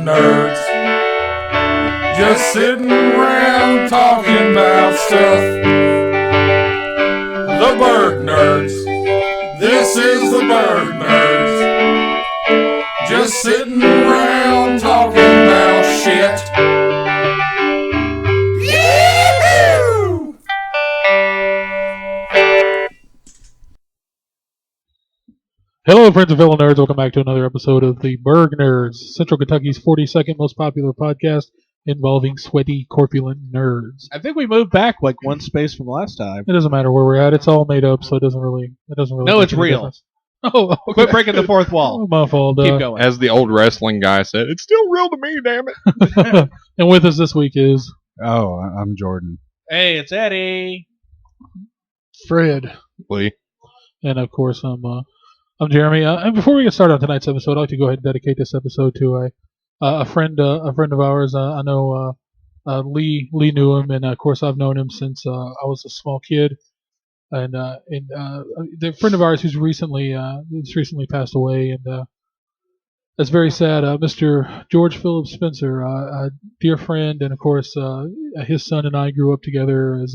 nerds. Just sitting around talking about stuff. The Burg Nerds. This is the Burg Nerds. Just sitting around talking about shit. Yee-hoo! Hello, friends of fellow nerds. Welcome back to another episode of the Burg Nerds, Central Kentucky's 42nd most popular podcast involving sweaty, corpulent nerds. I think we moved back like one space from last time. It doesn't matter where we're at; it's all made up, so it doesn't really. No, make it's any real. difference. Oh, okay. Quit breaking the fourth wall. My fault. Keep going. As the old wrestling guy said, it's still real to me, damn it. And with us this week is Oh, I'm Jordan. Hey, it's Eddie. Fred, Lee. and of course I'm Jeremy. And before we get started on tonight's episode, I'd like to go ahead and dedicate this episode to a friend of ours. I know Lee knew him, and of course I've known him since I was a small kid. And the friend of ours who's recently passed away, and that's very sad. Mr. George Philip Spencer, a dear friend, and of course his son and I grew up together as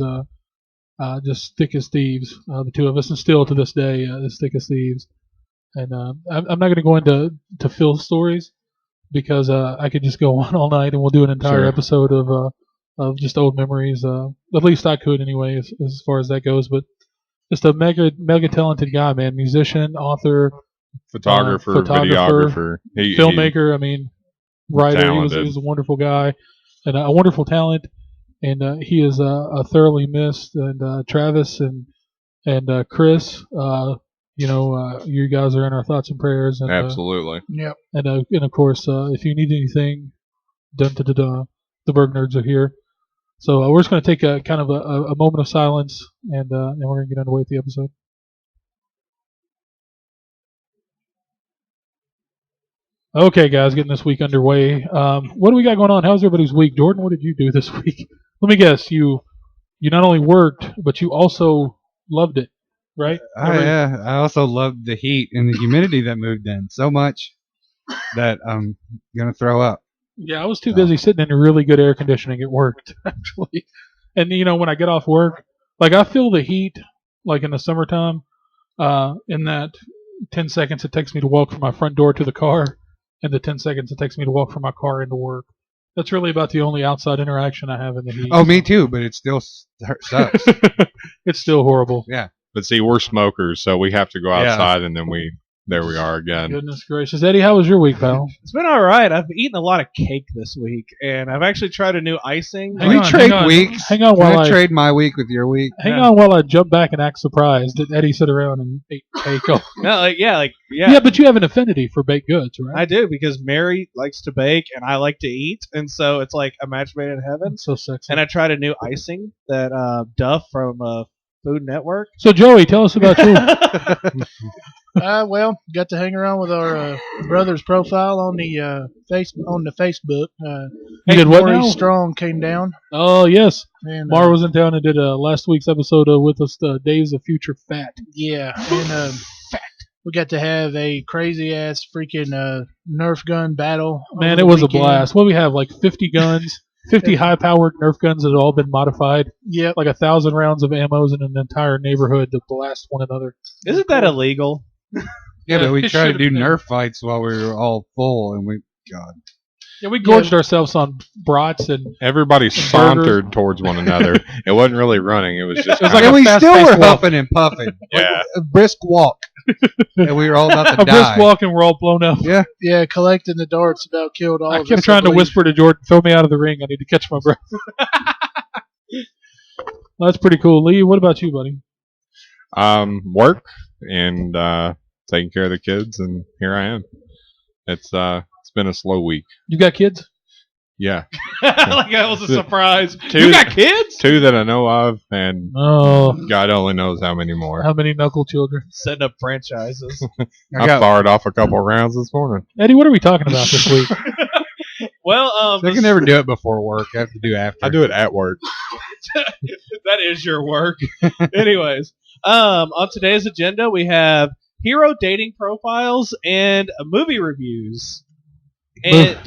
just thick as thieves, the two of us, and still to this day as thick as thieves. And I'm not going to go into Phil's stories because I could just go on all night, and we'll do an entire episode of just old memories. At least I could anyway, as far as that goes. But just a mega talented guy, man. Musician, author, Photographer, videographer, filmmaker. I mean, writer. Talented. He was a wonderful guy and a wonderful talent. And he is thoroughly missed. And Travis and Chris, you guys are in our thoughts and prayers. And, Absolutely. Yep. And of course, if you need anything, the Burg Nerds are here. So we're just going to take a kind of a moment of silence, and we're going to get underway with the episode. Okay, guys, getting this week underway. What do we got going on? How's everybody's week? Jordan, what did you do this week? Let me guess. You not only worked, but you also loved it, right? Yeah, I also loved the heat and the humidity that moved in so much that I'm gonna throw up. Yeah, I was too busy sitting in really good air conditioning at work, actually. And when I get off work, like I feel the heat, like in the summertime, in that 10 seconds it takes me to walk from my front door to the car, and the 10 seconds it takes me to walk from my car into work. That's really about the only outside interaction I have in the heat. Oh, me too, but it still sucks. It's still horrible. Yeah. But see, we're smokers, so we have to go outside, and then there we are again. Goodness gracious. Eddie, how was your week, pal? It's been all right. I've eaten a lot of cake this week, and I've actually tried a new icing. We trade weeks. Hang on Can while I trade my week with your week? Hang on while I jump back and act surprised that Eddie sit around and ate cake. Yeah. Yeah, but you have an affinity for baked goods, right? I do, because Mary likes to bake and I like to eat, and so it's like a match made in heaven. It's so sexy. And I tried a new icing that Duff from Food Network. So Joey, tell us about you. Well, got to hang around with our brother's profile on the Facebook. You did what Maury now? Strong came down. Oh yes, And, Mar was in town and did last week's episode with us, Days of Future Fat. Yeah, and we got to have a crazy ass freaking Nerf gun battle. Man, over it the was a weekend. blast. What we have, like 50 guns, 50 high-powered Nerf guns that have all been modified. Yep. Like 1,000 rounds of ammos in an entire neighborhood to blast one another. Isn't that illegal? Yeah, but we it tried to should've do been. Nerf fights while we were all full, and God. Yeah, we gorged ourselves on brats and Everybody burgers. sauntered towards one another. It wasn't really running. It was just It was kind like of- And we still fast-paced were walk. huffing and puffing. Yeah. A brisk walk. And we were all about to a brisk die. walk and we're all blown up. Yeah. Yeah, collecting the darts about killed all I of us. kept trying to believe. whisper to Jordan, throw me out of the ring. I need to catch my breath. Well, that's pretty cool. Lee, what about you, buddy? Work and taking care of the kids, and here I am. It's been a slow week. You got kids? Yeah. Like that was a surprise. Two- You got kids? Two that I know of, and Oh, God only knows how many more. how many knuckle children? Setting up franchises. I I got fired off a couple rounds this morning. Eddie, what are we talking about this week? Well, I can never do it before work. I have to do after. I do it at work. that is your work. Anyways, on today's agenda we have hero dating profiles and movie reviews.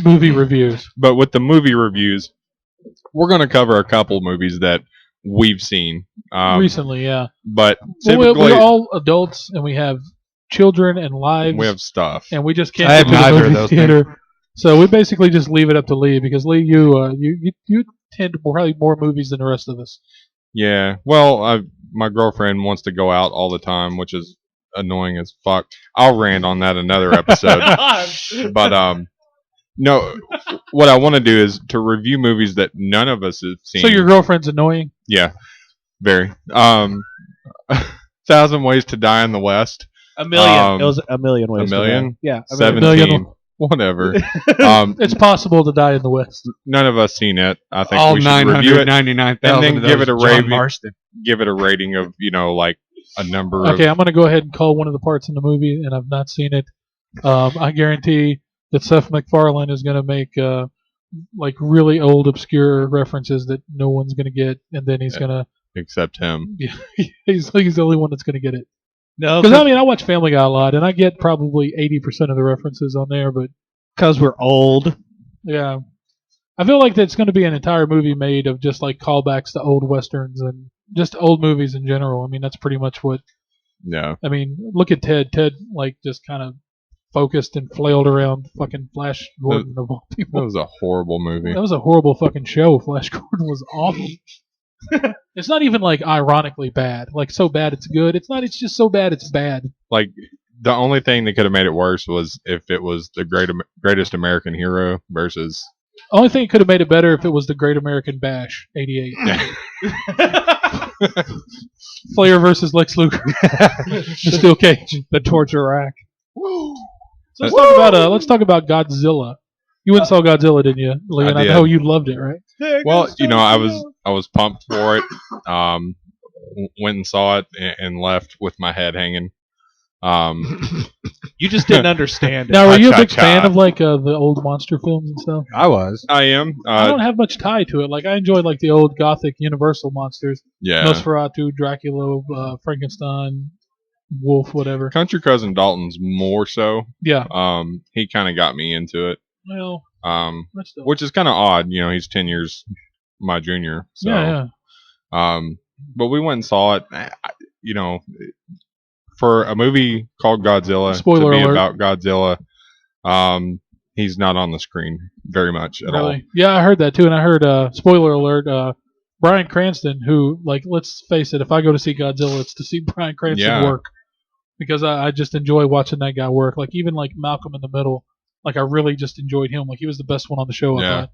movie reviews. But with the movie reviews, we're going to cover a couple movies that we've seen Recently, yeah. But Well, typically, we're all adults, and we have children and lives. we have stuff. and we just can't I get have to the neither of movie those theater. So we basically just leave it up to Lee, because Lee, you tend to probably more movies than the rest of us. Yeah. Well, my girlfriend wants to go out all the time, which is annoying as fuck. I'll rant on that another episode. But no, what I want to do is to review movies that none of us have seen. So your girlfriend's annoying? Yeah, very. 1,000 Ways to Die in the West. A million. It was a million ways. A million? Yeah. 17. Whatever. It's possible to die in the West. None of us seen it. I think All we should review it 999,000 and then give it a John rating. Marston. Give it a rating of like a number Okay, of. I'm going to go ahead and call one of the parts in the movie, and I've not seen it. I guarantee that Seth MacFarlane is going to make like really old, obscure references that no one's going to get, and then he's going to. Except him. Yeah, he's the only one that's going to get it. No, Because I mean, I watch Family Guy a lot, and I get probably 80% of the references on there, but because we're old. yeah, I feel like that's going to be an entire movie made of just like callbacks to old westerns and just old movies in general. I mean, that's pretty much what. Yeah. I mean, look at Ted. Ted like just kind of focused and flailed around fucking Flash Gordon of all That people. was a horrible movie. That was a horrible fucking show. Flash Gordon was awful. It's not even like ironically bad. Like so bad it's good. It's not. It's just so bad it's bad. Like the only thing that could have made it worse was if it was the greatest American hero versus. Only thing that could have made it better if it was the Great American Bash '88. Flair versus Lex Luger. The steel cage. The torture rack. So let's talk about Godzilla. You went and saw Godzilla, didn't you, Lee? And I did. know you loved it, right? Well, I was pumped for it. Went and saw it and left with my head hanging. You just didn't understand it. Now, were you a big Cha-cha-cha. fan of like the old monster films and stuff? I was. I am. I don't have much tie to it. Like I enjoy like the old Gothic Universal monsters, Yeah. Nosferatu, Dracula, Frankenstein, Wolf, whatever. Country Cousin Dalton's more so. Yeah. He kind of got me into it. Well, that's still. Which is kind of odd. He's 10 years my junior. So, Yeah. but we went and saw it. For a movie called Godzilla Spoiler to be alert. about Godzilla, he's not on the screen very much at all. Really? Yeah, I heard that too, and I heard spoiler alert. Bryan Cranston, who like let's face it, if I go to see Godzilla, it's to see Bryan Cranston Yeah. work because I just enjoy watching that guy work. Like even like Malcolm in the Middle, like I really just enjoyed him. Like he was the best one on the show. I Yeah. thought.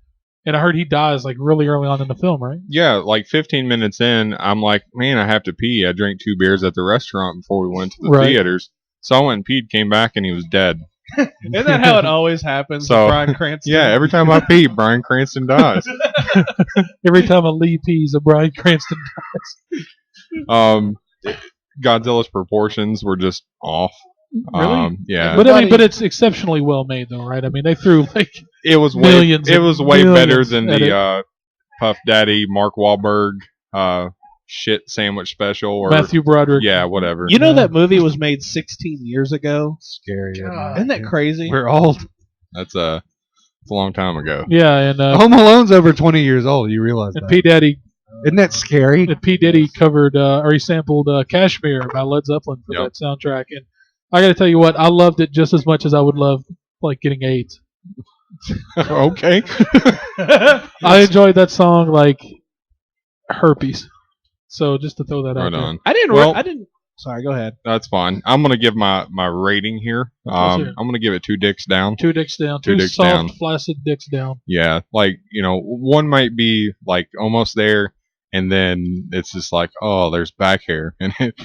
And I heard he dies like really early on in the film, right? Yeah, like 15 minutes in, I'm like, man, I have to pee. I drank 2 beers at the restaurant before we went to the Right. theaters. So I went and peed, came back, and he was dead. Isn't that how it always happens So, with Bryan Cranston? Yeah, every time I pee, Bryan Cranston dies. Every time a Lee pees, a Bryan Cranston Godzilla's proportions were just off. Really? Yeah. But I mean, but it's exceptionally well made, though, right? I mean, they threw like It was way millions it and was way better millions than at the Puff Daddy Mark Wahlberg shit sandwich special or Matthew Broderick. yeah, whatever. You know that movie was made 16 years ago? Scary. Isn't that crazy? We're old. It's a long time ago. Yeah, and Home Alone's over 20 years old. You realize that? P Daddy Isn't that scary? and P Diddy covered or he sampled Kashmir by Led Zeppelin for Yep. that soundtrack, and I got to tell you what, I loved it just as much as I would love like getting AIDS. Okay. I enjoyed that song like herpes. So just to throw that out Right there. on. I didn't. Well- I didn't. Sorry, go ahead. That's fine. I'm gonna give my rating here. Let's hear it. I'm gonna give it 2 dicks down. 2 dicks down. Two Two dicks soft, down. flaccid dicks down. Yeah, like one might be like almost there, and then it's just like, oh, there's back hair, and it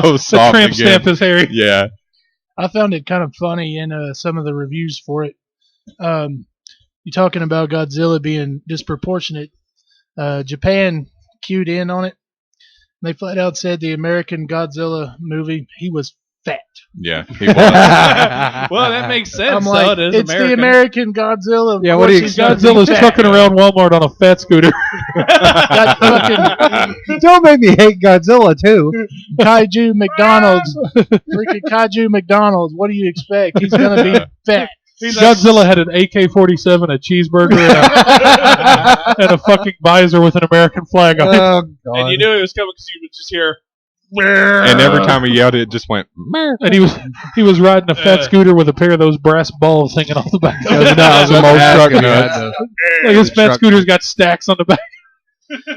goes The soft tramp again. stamp is hairy. Yeah, I found it kind of funny in some of the reviews for it. You're talking about Godzilla being disproportionate. Japan cued in on it. They flat out said the American Godzilla movie, he was fat. yeah. He was. Well, that makes sense. I'm so like, it is it's the American Godzilla. Of Yeah, what do you course he's gonna be Godzilla's fat. trucking around Walmart on a fat scooter. Got fucking Don't make me hate Godzilla too. Kaiju McDonald's. Freaking Kaiju McDonald's. What do you expect? He's going to be fat. Godzilla had an AK-47, a cheeseburger, and a fucking visor with an American flag on it. Oh, God. And you knew it was coming because you would just hear. And every time he yelled, it just went. And he was riding a fat scooter with a pair of those brass balls hanging off the back. Like his fat scooter's got stacks on the back.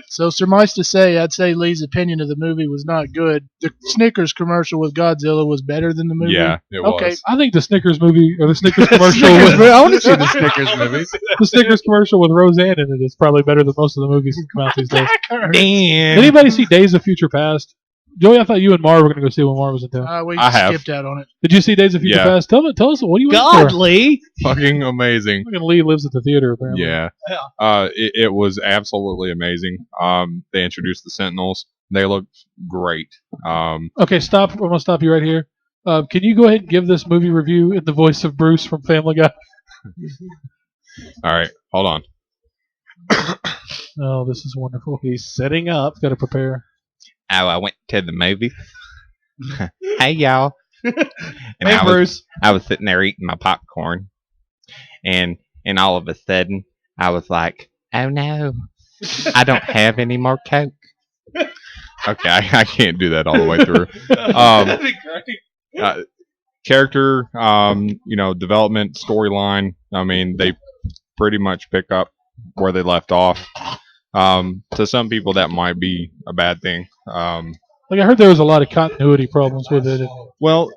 So suffice to say, I'd say Lee's opinion of the movie was not good. The Snickers commercial with Godzilla was better than the movie. Yeah, it Okay. was. I think the Snickers movie or the Snickers commercial I want to see the Snickers movie. the Snickers commercial with Roseanne in it is probably better than most of the movies that come out these days. Damn. Anybody see Days of Future Past? Joey, I thought you and Mar were going to go see it when Mar was in town. We I have. skipped out on it. Did you see Days of Future Yeah. Past? Tell us, what are you waiting God, for? Lee. Fucking amazing. Fucking Lee lives at the theater, apparently. Yeah. It was absolutely amazing. They introduced the Sentinels. They looked great. Okay, stop. I'm going to stop you right here. Can you go ahead and give this movie review in the voice of Bruce from Family Guy? All right, hold on. Oh, this is wonderful. He's setting up. Got to prepare. Oh, I went to the movie. Hey, y'all. And Hey, Bruce. I was sitting there eating my popcorn, and all of a sudden, I was like, "Oh no, I don't have any more Coke." Okay, I can't do that all the way through. That'd be great. Character, development, storyline. I mean, they pretty much pick up where they left off. To some people, that might be a bad thing. Like, I heard there was a lot of continuity problems with it. Well,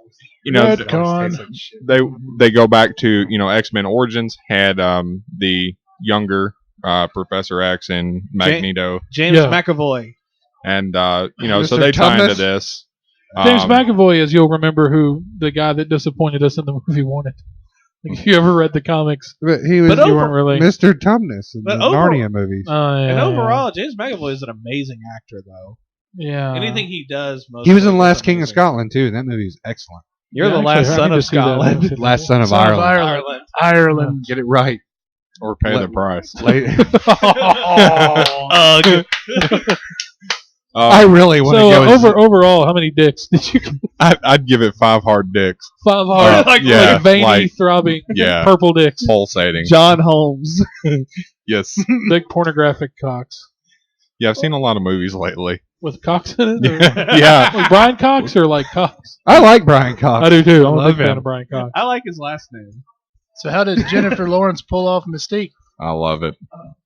they go back to X-Men Origins had the younger Professor X and Magneto, James Yeah. McAvoy. and so Mr. they tie into Tumnus? this. James McAvoy, as you'll remember, who the guy that disappointed us in the movie wanted. Like, if you ever read the comics, But he was But you weren't really. Mr. Tumnus in the But over- Narnia movies. Oh, yeah, And yeah. overall, James McAvoy is an amazing actor, though. Yeah. Anything he does, most He was in Last King of Scotland too. That movie is excellent. You're Yeah, the actually, last I son need of to see that. Scotland. Last Son of Son of Ireland. Ireland. Get it right. or pay the price. I really want to go. So overall, how many dicks did you? I'd give it 5 hard dicks. 5 hard, yeah, like veiny, like- throbbing, yeah. purple dicks, Pulsating. John Holmes. Yes. big pornographic cocks Yeah, I've seen a lot of movies lately. with cocks in it. Or, Yeah. like Brian Cox or like Cox? I like Brian Cox. I do too. I'm a love big fan him. of Brian Cox. I like his last name. So how did Jennifer Lawrence pull off Mystique? I love it.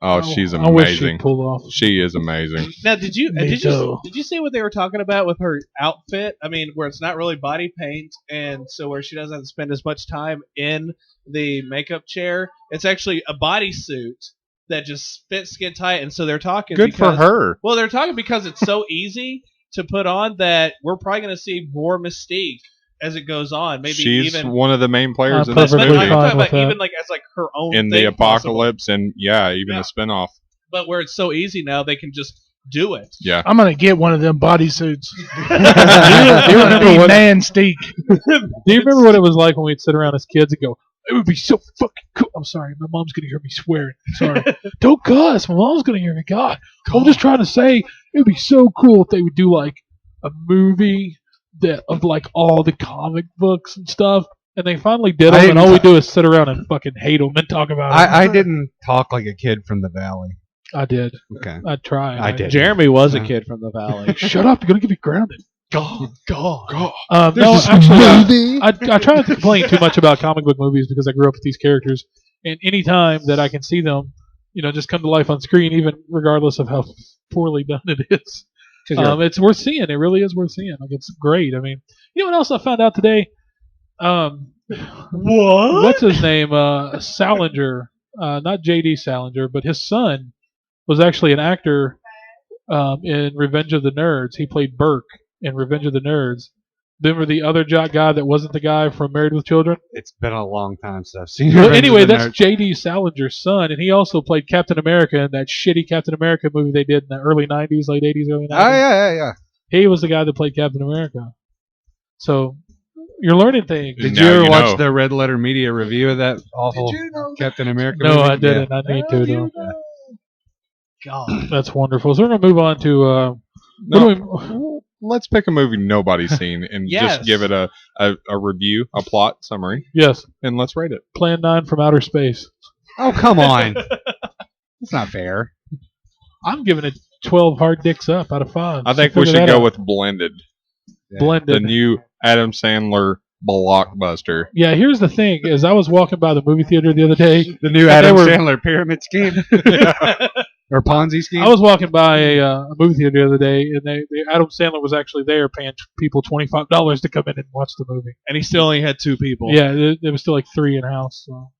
Oh, she's I wish she amazing. pulled off. She is amazing. Now, did you too. see what they were talking about with her outfit? I mean, where it's not really body paint, and so where she doesn't have to spend as much time in the makeup chair. It's actually a bodysuit that just fits skin tight, and so they're talking. Good for her. Well, they're talking because it's so easy to put on that we're probably going to see more Mystique as it goes on. Maybe She's even. one of the main players in But this perfectly movie. I'm talking fine about with that. even like as like her own In thing the possible. apocalypse, and even Yeah. a spinoff. But where it's so easy now, they can just do it. Yeah. I'm gonna get one of them bodysuits. Do you remember what? Man Steak. Do you remember what it was like when we'd sit around as kids and go, "It would be so fucking cool." I'm sorry, my mom's gonna hear me swearing. Sorry, don't cuss. My mom's gonna hear me. God, I'm just trying to say it would be so cool if they would do like a movie that of like all the comic books and stuff. And they finally did I them, and didn't all we do is sit around and fucking hate them and talk about them. I didn't talk like a kid from the valley. I did. Okay. I tried. I did. Jeremy was a kid from the valley. Shut up! You're gonna get me grounded. God. No, actually, I try not to complain too much about comic book movies because I grew up with these characters, and any time that I can see them, just come to life on screen, even regardless of how poorly done it is, it's worth seeing. It really is worth seeing. Like, it's great. I mean, you know what else I found out today? What? What's his name? Salinger, not J.D. Salinger, but his son was actually an actor in Revenge of the Nerds. He played Burk in Revenge of the Nerds. Remember the other jock guy that wasn't the guy from Married with Children? It's been a long time since I've seen. Well, Revenge of anyway, the that's Nerds. J.D. Salinger's son, and he also played Captain America in that shitty Captain America movie they did in the early 90s, late 80s, early 90s. Oh yeah. He was the guy that played Captain America. So, you're learning things. Did Now you ever you watch know. the Red Letter Media review of that awful Captain America No, movie? I didn't. I need to, though. God. That's wonderful. So we're going to move on to... what do we... let's pick a movie nobody's seen and Yes. just give it a review, a plot summary, Yes. and let's rate it. Plan 9 from Outer Space. Oh, come on. That's not fair. I'm giving it 12 hard dicks up out of 5. I think So we figure should that go out. with Blended, Blended. the new Adam Sandler blockbuster. Yeah, here's the thing: is I was walking by the movie theater the other day. The new And Adam they were- Sandler pyramid scheme. Or Ponzi scheme. I was walking by a movie theater the other day, and Adam Sandler was actually there, paying people $25 to come in and watch the movie. And he still only had 2 people. Yeah, there was still like 3 in house. So.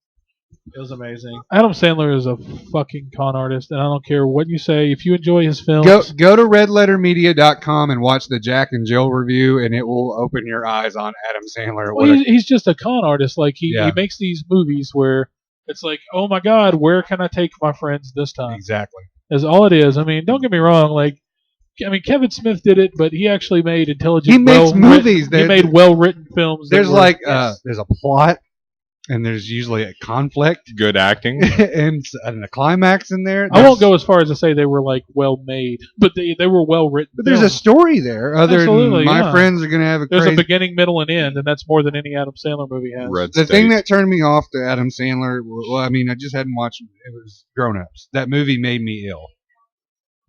It was amazing. Adam Sandler is a fucking con artist, and I don't care what you say. If you enjoy his films, Go to redlettermedia.com and watch the Jack and Jill review, and it will open your eyes on Adam Sandler. well, he's just a con artist. Like he Yeah. makes these movies where it's like, oh my god, where can I take my friends this time? Exactly. Is all it is. I mean, don't get me wrong. Like, I mean, Kevin Smith did it, but he actually made intelligent. He makes well-written- movies He that- made well-written films. that There's were- like there's a plot, and there's usually a conflict, Good acting. and a climax in there. I won't go as far as to say they were like well made, but they were well written. But there's a story there. Other Absolutely, than my yeah. friends are gonna have a There's crazy. a beginning, middle, and end, and that's more than any Adam Sandler movie has. Red The State. thing that turned me off to Adam Sandler, well, I mean, I just hadn't watched it. It was Grown Ups. That movie made me ill.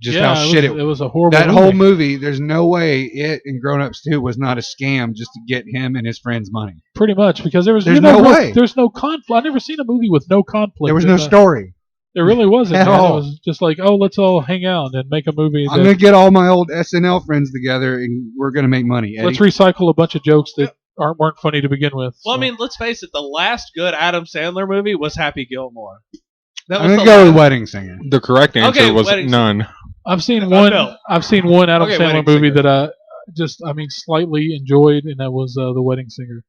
Just yeah, how shit it it was a horrible. That movie. whole movie, there's no way it and Grown Ups 2 was not a scam just to get him and his friends money. Pretty much because There's there's no way. There's no conflict. I've never seen a movie with no conflict. There was in no it. story. There really wasn't. At man. all. It was just like, oh, let's all hang out and make a movie. I'm going to get all my old SNL friends together and we're going to make money. Eddie. Let's recycle a bunch of jokes that weren't funny to begin with. Well, I so. mean, let's face it. The last good Adam Sandler movie was Happy Gilmore. That I'm was going to the go with last- Wedding Singer. The correct answer Okay, was Wedding- none. I've seen No, one. no. I've seen one Adam Okay, Sandler Wedding movie Singer. that I mean, slightly enjoyed, and that was The Wedding Singer.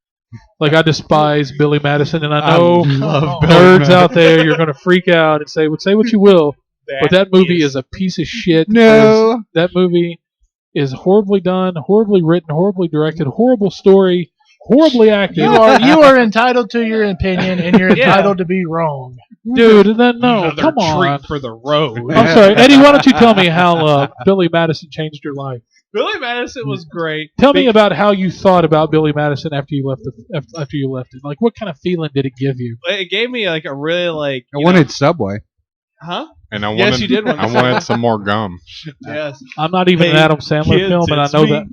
Like, I despise Billy Madison, and I know love Billy nerds Madison. out there, you're going to freak out and say what you will, but that movie is a piece of shit. No. That movie is horribly done, horribly written, horribly directed, horrible story, horribly acted. You are entitled to your opinion, and you're Yeah. entitled to be wrong. Dude, and then no, Another come on. treat for the road. I'm sorry, Eddie. Why don't you tell me how Billy Madison changed your life? Billy Madison was great. Tell me about how you thought about Billy Madison after you left after you left it. Like, what kind of feeling did it give you? It gave me like a really like. I you wanted Subway. know- huh? And I Yes, wanted, you did want I wanted some more gum. Yes. I'm not even Hey, an Adam Sandler kids, film, and I it's know me. that.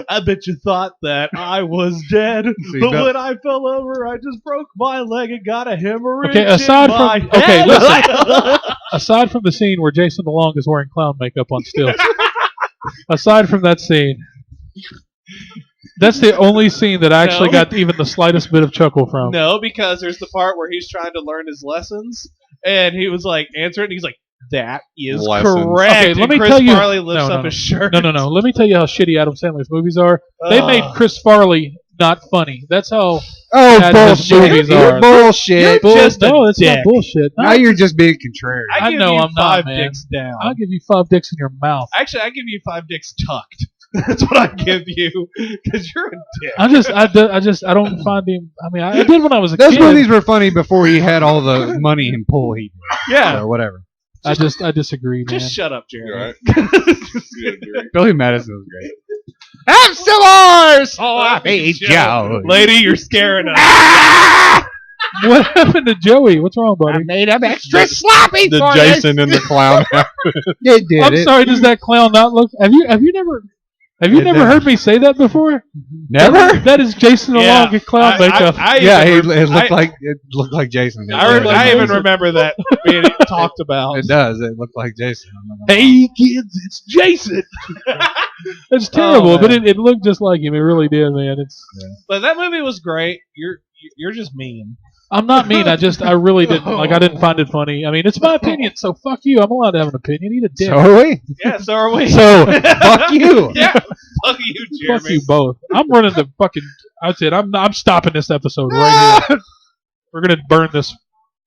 I bet you thought that I was dead, you but bet. when I fell over, I just broke my leg and got a hemorrhage. Okay, aside in my from- okay, head. listen. Aside from the scene where Jason DeLong is wearing clown makeup on stilts, aside from that scene, that's the only scene that I actually No. got even the slightest bit of chuckle from. No, because there's the part where he's trying to learn his lessons, and he was like answering. He's like, "That is Lessons. correct." Okay, let And me Chris tell you- Farley lifts No, up no, his shirt. No. Let me tell you how shitty Adam Sandler's movies are. They Ugh. made Chris Farley not funny. That's how. Oh, Bad his movies bullshit. are. Bullshit. just a no, it's not dick. bullshit. No, Now you're just being contrary. I I give know you I'm not, 5 man. dicks down. I'll give you 5 dicks in your mouth. Actually, I give you 5 dicks tucked. That's what I give you, because you're a dick. I don't find him. I mean, I did when I was a Those kid. movies were funny before he had all the money and pull he did. Yeah. So whatever. I disagree, man. Just shut up, Jeremy. Billy Madison was great. Have some more sloppy Joe. Lady, you're scaring us. What happened to Joey? What's wrong, buddy? made him extra sloppy The Jason and the clown. It did I'm it. sorry. Does that clown not look? Have you never It never does. heard me say that before? Never? That is Jason Yeah. DeLong in clown makeup. Yeah, even it looked I- like Jason. I even remember that being talked about. It does. It looked like Jason. Hey kids, it's Jason. It's terrible, Oh, but man. it looked just like him. It really did, man. But that movie was great. You're just mean. I'm not mean. I really didn't like. I didn't find it funny. I mean, it's my opinion, so fuck you. I'm allowed to have an opinion. Eat a dick. So are we. Yeah, so are we. So fuck you. Yeah, fuck you, Jeremy. Fuck you both. I'm running the fucking. That's it. I'm stopping this episode right here. We're gonna burn this.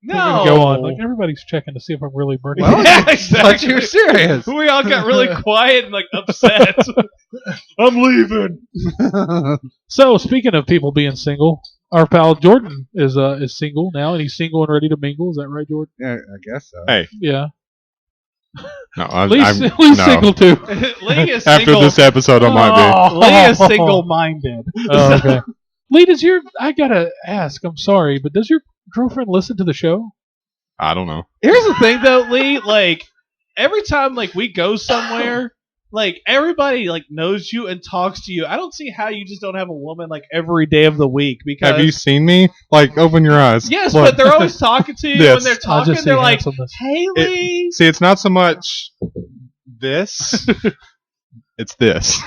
We're No. gonna go on. Like everybody's checking to see if I'm really burning. Well, it. Yeah, Like exactly. you're serious. We all got really quiet and like upset. I'm leaving. So speaking of people being single, our pal Jordan is single now, and he's single and ready to mingle. Is that right, Jordan? Yeah, I guess so. Hey. Yeah. No, Lee's no. single too. Lee is After single. this episode, I might Lee is single-minded. Oh, okay. Lee, I gotta ask, I'm sorry, but does your girlfriend listen to the show? be. I don't know. Here's the thing, though, Lee. Like every time, like we go somewhere, like everybody like knows you and talks to you. I don't see how you just don't have a woman like every day of the week. Because Have you seen me? Like, open your eyes. yes, Look. but they're always talking to you. Yes. When they're I'll talking, just they're say like, handsomeness. "Hey, Lee." See, it's not so much this. It's this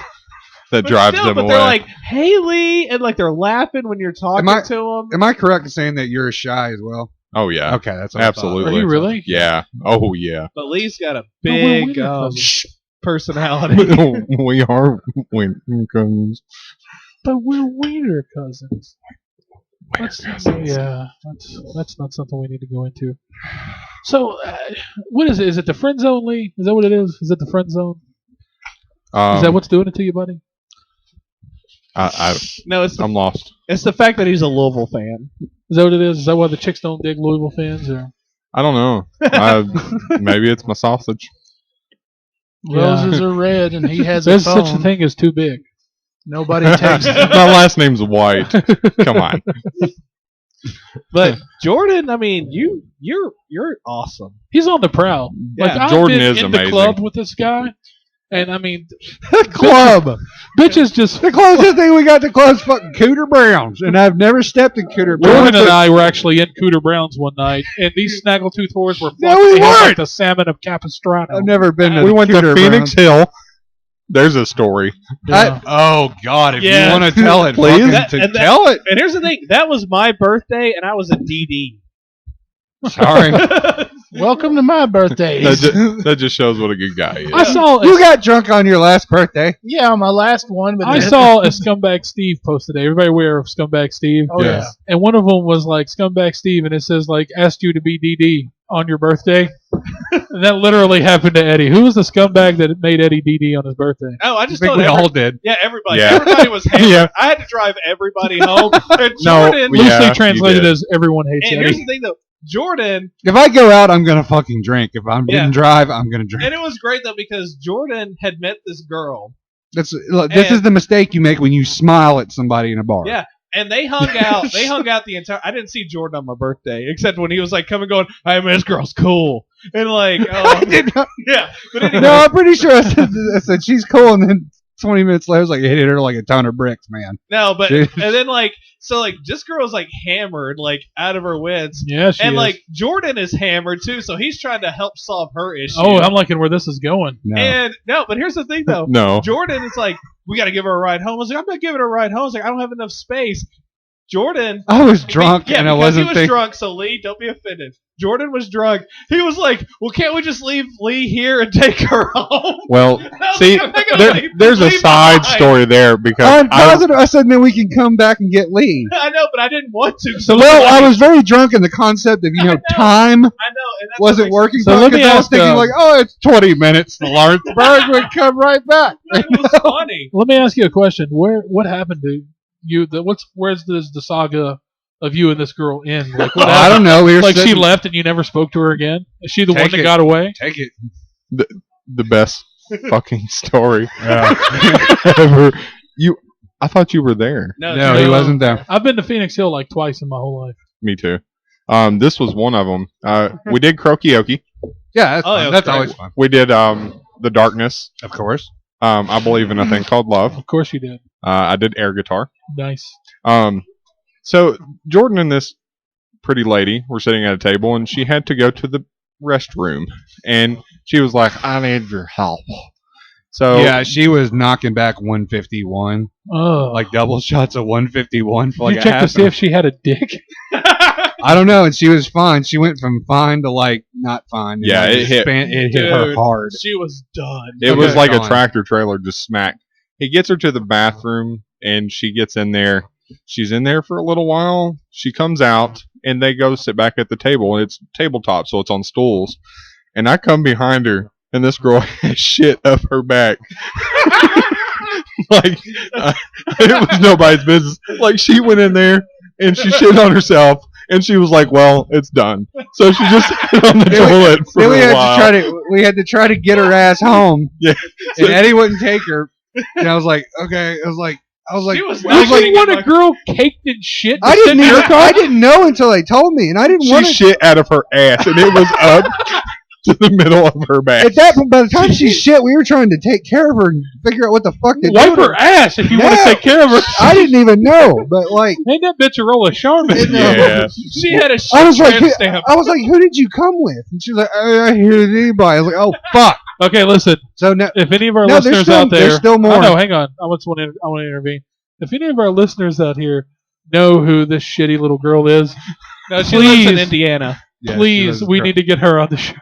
that But drives still, them but away. they're like, "Hey, Lee," and like they're laughing when you're talking Am I- to them. Am I correct in saying that you're shy as well? oh yeah, Okay, that's what I thought. absolutely. Are you really? Yeah. Oh yeah. But Lee's got a No, we're big winter cousins. personality. We are winter cousins. But we're wiener cousins. Cousins. Yeah, that's not something we need to go into. So, what is it? Is it the friend zone, Lee? Is that what it is? Is it the friend zone? Is that what's doing it to you, buddy? No, it's I'm lost. the fact that he's a Louisville fan. Is that what it is? Is that why the chicks don't dig Louisville fans? Or I don't know. Maybe it's my sausage. Roses are red, and he has a there's phone. such a thing as too big. Nobody takes it. My last name's White. Come on. But Jordan, I mean, you're awesome. He's on the prowl. Like Yeah. I've Jordan been is in the amazing. club with this guy, and I mean, Club. bitches just. The closest thing we got to club's fucking Cooter Browns, and I've never stepped in Cooter Browns. Jordan and I were actually in Cooter Browns one night, and these snaggletooth whores were No, fucking we they had, like weren't. the salmon of Capistrano. I've never been to We went to Cooter Phoenix Browns. Hill. There's a story. Yeah. Oh God! If Yeah. you want to tell it, Please. fucking tell it. And here's the thing: that was my birthday, and I was a DD. Sorry. Welcome to my birthday. That just shows what a good guy he is. I saw You got drunk on your last birthday. Yeah, my last one. But I then- saw a Scumbag Steve post today. Everybody aware of Scumbag Steve? Oh yeah. Yes. And one of them was like Scumbag Steve, and it says like asked you to be DD on your birthday. And that literally happened to Eddie. Who was the scumbag that made Eddie DD on his birthday? Oh, I I just think told we every- all did. Yeah, everybody. Yeah. Everybody was hammered. Yeah. I had to drive everybody home. And No, Jordan, Yeah, Loosely you translated did. as everyone hates and here's Eddie. the thing though, Jordan, If I go out, I'm gonna fucking drink. If I'm Yeah. didn't drive, I'm gonna drink. and it was great though because Jordan had met this girl, Look, this And- is the mistake you make when you smile at somebody in a bar. Yeah. and they hung out. They hung out the entire. I didn't see Jordan on my birthday except when he was like coming, going, "Hey man, this girl's cool," and like, I did not- yeah. But anyway, no, I'm pretty sure I said she's cool, and then 20 minutes later, I was like, it hit her like a ton of bricks, man. no, but Dude. and then like so like this girl's like hammered, like out of her wits. Yeah, she And is. like Jordan is hammered too, so he's trying to help solve her issue. Oh, I'm liking where this is going. No. And no, but here's the thing though. No. Jordan is like, we got to give her a ride home. I was like, I'm not giving her a ride home. I was like, I don't have enough space. Jordan, I was drunk, yeah, and I because wasn't he was thinking. drunk. So Lee, don't be offended. Jordan was drunk. He was like, well, can't we just leave Lee here and take her home? Well, I was see, like, I'm not gonna leave there's a Lee side behind. story there because I'm I, positive. I said, then we can come back and get Lee. I know, but I didn't want to. So, well, I was very drunk, and the concept of, I know. time I know, and that's wasn't what working. So let me because I was ask, thinking, like, oh, it's 20 minutes to Lawrenceburg. We'd come right back. makes it was funny. Let me ask you a question. What happened to you? Where's the saga of you and this girl end? Like, what I happened? don't know. We were Like she sitting- left and you never spoke to her again? Is she the Take one that it. got away? Take it. the best fucking story ever. I thought you were there. No, he wasn't there. I've been to Phoenix Hill like twice in my whole life. Me too. This was one of them. We did Krokioke. Yeah, that's, Oh, fun. yeah, That's great. always fun. We did The Darkness. Of course. I believe in a thing called love. Of course you did. I did air guitar. Nice. So Jordan and this pretty lady were sitting at a table, and she had to go to the restroom, and she was like, "I need your help." So Yeah, she was knocking back 151, Oh, like double shots of 151 for like you a check to half. see if she had a dick? I don't know, and she was fine. She went from fine to like not fine. Yeah, Like, it hit- it hit her Dude. hard. She was done. it Okay, was like a gone. tractor trailer just smacked. He gets her to the bathroom, and she gets in there. She's in there for a little while. She comes out, and they go sit back at the table, and it's tabletop, so it's on stools. And I come behind her, and this girl has shit up her back. Like, it was nobody's business. Like, she went in there, and she shit on herself, And she was like, "Well, it's done." So she just sat on the toilet for Then we a had while. we had to try to get her ass home. Yeah. And Eddie wouldn't take her. And I was like, okay. I was like, She was I like, you want a girl caked in shit? to I sit didn't in your even, car? I didn't know until they told me, and I didn't She want to. shit out of her ass, and it was up to the middle of her back. At that point, by the time she shit, we were trying to take care of her and figure out what the fuck to Wipe do. her ass if you want to No. take care of her. I didn't even know, but like, Ain't that bitch a roll of Charmin? Yeah. she had a shit I was like, tramp stamp. I was like, who did you come with? And she was like, I hear anybody. I was like, oh fuck. Okay, listen. So now, If any of our no, there's listeners still, out there, there's still more. I know. Hang on. I want to intervene. If any of our listeners out here know who this shitty little girl is, No, she lives in please. Indiana. Yeah, please, we need to get her on the show.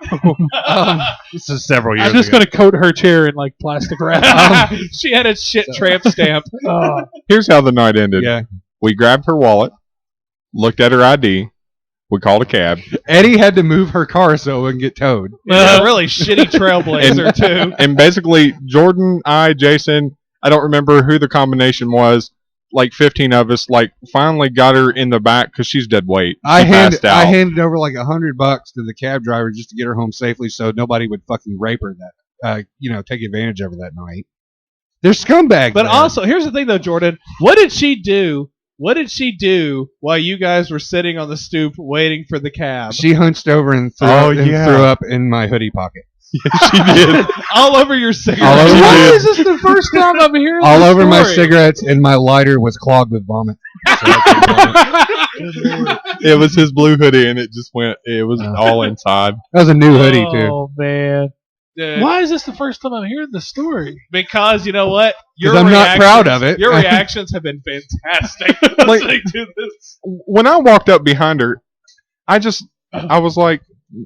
This is several years I'm just ago. going to coat her chair in like plastic wrap. She had a shit tramp stamp. Here's how the night ended. Yeah. We grabbed her wallet, looked at her ID, we called a cab, Eddie had to move her car so it wouldn't get towed. Yeah, a really shitty trailblazer too. and basically Jordan, Jason, I don't remember who the combination was. Like 15 of us, like finally got her in the back because she's dead weight. She I passed out. handed over like $100 to the cab driver just to get her home safely, so nobody would fucking rape her take advantage of her that night. They're scumbags. But there. also, here's the thing though, Jordan. What did she do? What did she do while you guys were sitting on the stoop waiting for the cab? she hunched over and threw, threw up in my hoodie pocket. She did. All over your cigarette. All over Why my- is this the first time I'm hearing all this over my story? cigarettes, and my lighter was clogged with vomit. So I couldn't vomit. It was his blue hoodie, and it just went. It was all inside. That was a new hoodie too. Oh man, Dude, why is this the first time I'm hearing this story? because you know what? 'Cause I'm not proud of it. Your reactions have been fantastic Like- listening to this. When I walked up behind her, I was like,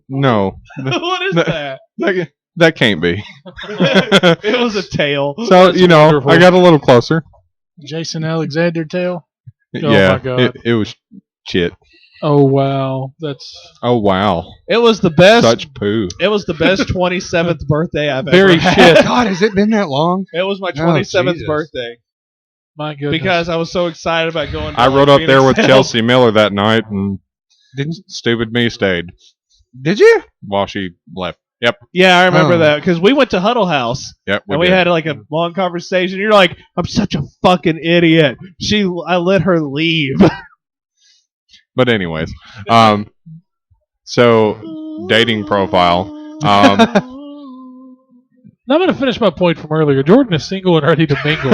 no, What is that? that can't be. It was a tail. So wonderful. I got a little closer. Jason Alexander tale. Yeah, my God. it was shit. Oh wow, that's Oh wow, It was the best. such poo. It was the best 27th birthday I've very ever had. shit. God, has it been that long? It was my Oh, 27th Jesus. birthday My goodness. because I was so excited about going. To I rode up Phoenix there with Hills. Chelsea Miller that night, and Didn't stupid me stayed did you? while she left. Yep, Yeah, I remember Oh. that because we went to Huddle House yep. and we did. had like a long conversation. You're like, "I'm such a fucking idiot." I let her leave. But anyways, so dating profile. Now I'm going to finish my point from earlier. Jordan is single and ready to mingle.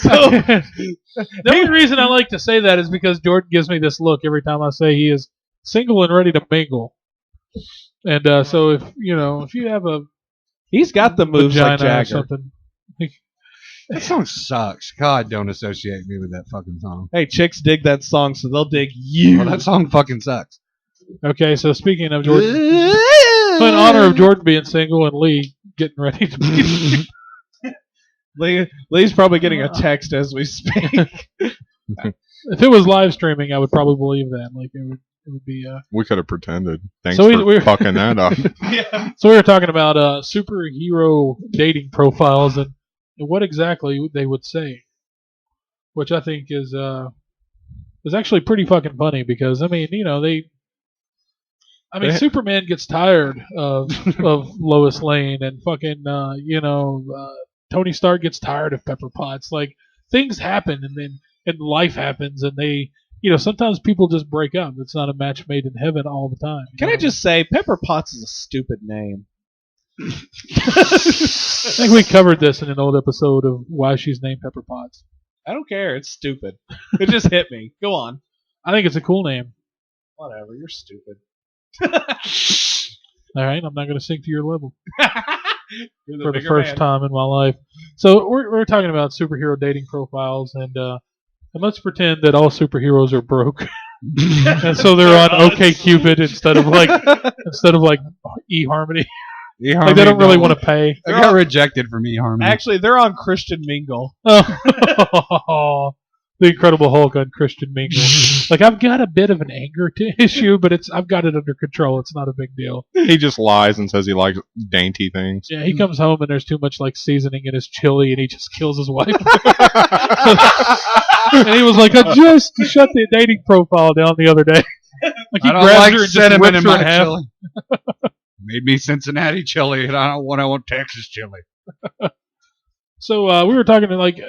The only reason I like to say that is because Jordan gives me this look every time I say he is single and ready to mingle. And so if you have a He's got the moves vagina like or Jagger. something. That song sucks. God, don't associate me with that fucking song. Hey, chicks dig that song, so they'll dig you. Well, that song fucking sucks. Okay, so speaking of Jordan, so in honor of Jordan being single and Lee getting ready to be Lee's probably getting a text as we speak. if it was live streaming, I would probably believe that. Like it would be. We could have pretended. Thanks So for we're- fucking that up. Yeah. So we were talking about superhero dating profiles and what exactly they would say, which I think is actually pretty fucking funny because I mean They- Superman gets tired of Lois Lane and fucking Tony Stark gets tired of Pepper Potts. Like things happen and life happens and they sometimes people just break up. It's not a match made in heaven all the time. Can I just say, Pepper Potts is a stupid name. I think we covered this in an old episode of why she's named Pepper Potts. I don't care. It's stupid. It just hit me. Go on. I think it's a cool name. Whatever. You're stupid. All right, I'm not going to sink to your level You're for the bigger first man. time in my life. So we're talking about superhero dating profiles, and let's pretend that all superheroes are broke, and so they're on OkCupid instead of like eHarmony. Like they don't really want to pay. I got rejected from eHarmony. Actually, they're on Christian Mingle. Oh, the Incredible Hulk on Christian Mingle. Like, I've got a bit of an anger issue, but I've got it under control. It's not a big deal. He just lies and says he likes dainty things. Yeah, he comes home and there's too much like seasoning in his chili, and he just kills his wife. And he was like, I just shut the dating profile down the other day. Like, he I don't grabs like her and just cinnamon rips in her in my half. chili. Made me Cincinnati chili, and I want Texas chili. So we were talking to like,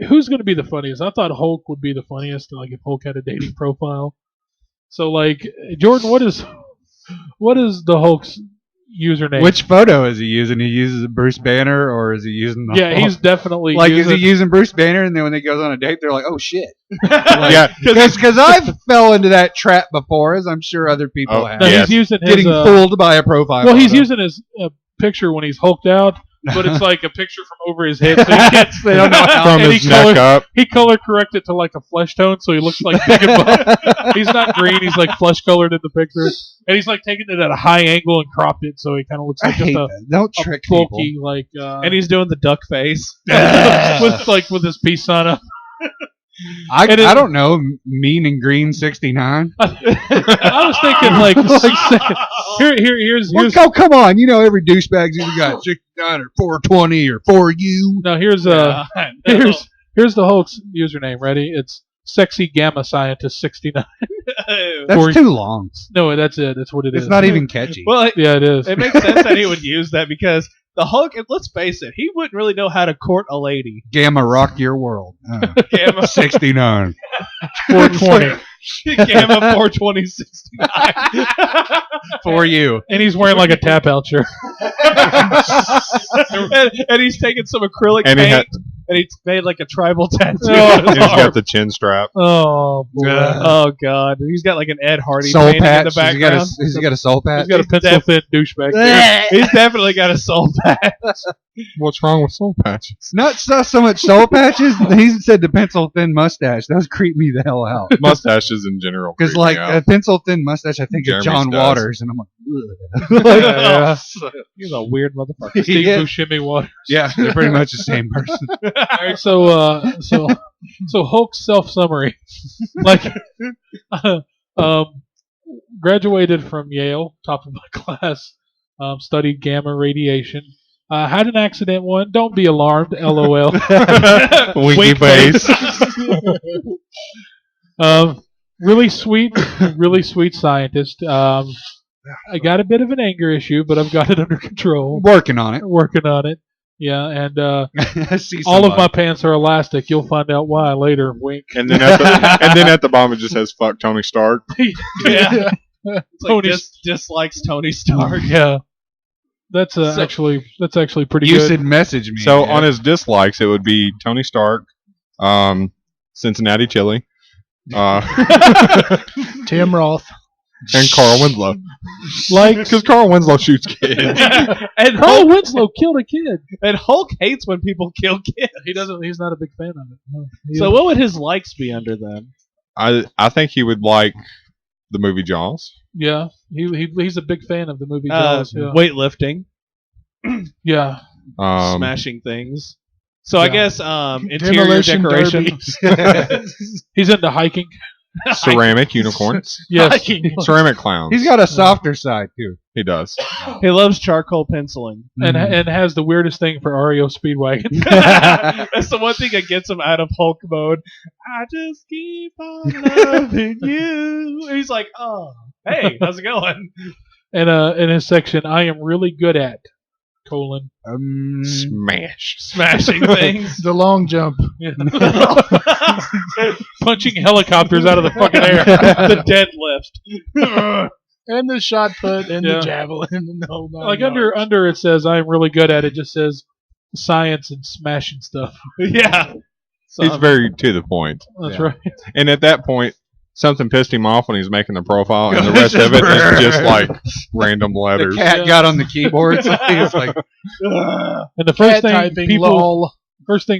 who's going to be the funniest? I thought Hulk would be the funniest, like if Hulk had a dating profile. So like, Jordan, what is the Hulk's username? Which photo is he using? He uses a Bruce Banner, or is he using the Yeah, Hulk? he's definitely like, using, is he using Bruce Banner, and then when they goes on a date, they're like, oh shit. Yeah, Because I've fell into that trap before, as I'm sure other people Oh, have. No, Yes. he's using his, Getting fooled by a profile. well, he's photo. using his picture when he's hulked out, but it's like a picture from over his head, so he can't. They don't know how. from and his he neck colored- up. He color corrected to like a flesh tone, so he looks like big and buff. He's not green; he's like flesh colored in the picture, and he's like taking it at a high angle and cropped it, so he kind of looks I like just hate a that. Don't a trick people. bulky, like And he's doing the duck face. with his peace sign up. I and it- I don't know. Mean and Green 69. I was thinking like here's Oh, come on. You know every douchebag's either got 69 or 420 or 4U. no here's here's the Hulk's username. Ready? It's sexy gamma scientist 69. That's too long. No, that's it. That's what it is. It's not even catchy. Well, Yeah, it is. it makes sense that he would use that because the Hulk, and let's face it, he wouldn't really know how to court a lady. Gamma rock your world. Gamma 69. 420. Gamma 420 69. 4U. And he's wearing like a tap out shirt. and he's taking some acrylic And he paint and he's made like a tribal tattoo. Oh. on his He's got arm. the chin strap. Oh boy. Oh god, he's got like an Ed Hardy Soul painting patch. in the background. Has he got a soul patch? He's got a pencil thin douchebag. He's definitely got a soul patch. What's wrong with soul patches? Not so much soul patches. He said the pencil thin mustache. Those creep me the hell out. Mustaches in general. Because creep me like out. a pencil thin mustache, I think Jeremy's of John does. Waters, and I'm like, ugh. Yeah. He's a weird motherfucker. Steve Yeah. Buscemi Waters. Yeah, they're pretty much the same person. All right, so Hulk's self summary, like, graduated from Yale, top of my class, studied gamma radiation. Had an accident one. Don't be alarmed. LOL. Winky Wink face. Really sweet scientist. I got a bit of an anger issue, but I've got it under control. Working on it. Working on it. Yeah, and I see all of somebody. my pants are elastic. You'll find out why later. Wink. And then at the bottom it just says "fuck Tony Stark." Yeah. It's like Tony- dislikes Tony Stark. Yeah, that's So- actually pretty You good. said message me. So yeah. on his dislikes, it would be Tony Stark, Cincinnati chili, Tim Roth. and Carl Winslow. Like, Because Carl Winslow shoots kids. and Carl Hulk Winslow killed a kid. and Hulk hates when people kill kids. He doesn't. He's not a big fan of it. No. So what would his likes be under them? I think he would like the movie Jaws. Yeah, he's a big fan of the movie Jaws. Yeah. Weightlifting, Yeah. smashing things. So I yeah. guess interior Demolition decorations. He's into hiking. Ceramic unicorns. Yes. Ceramic clowns. He's got a softer side too. He does. He loves charcoal penciling. and has the weirdest thing for REO Speedwagon. That's the one thing that gets him out of Hulk mode. I just keep on loving you. And he's like, oh, hey, how's it going? And in his section, I am really good at : Smash. Smashing things. The long jump. punching helicopters out of the fucking air. The deadlift. And the shot put and Yeah. the javelin and the whole nine Like yards. under it says I am really good at it. Just says science and smashing stuff. Yeah. So, He's very to the point. That's Yeah. right. And at that point, something pissed him off when he's making the profile, and the rest of it is just like random The letters. cat got on the keyboard. So he's like, And the first Cat thing typing,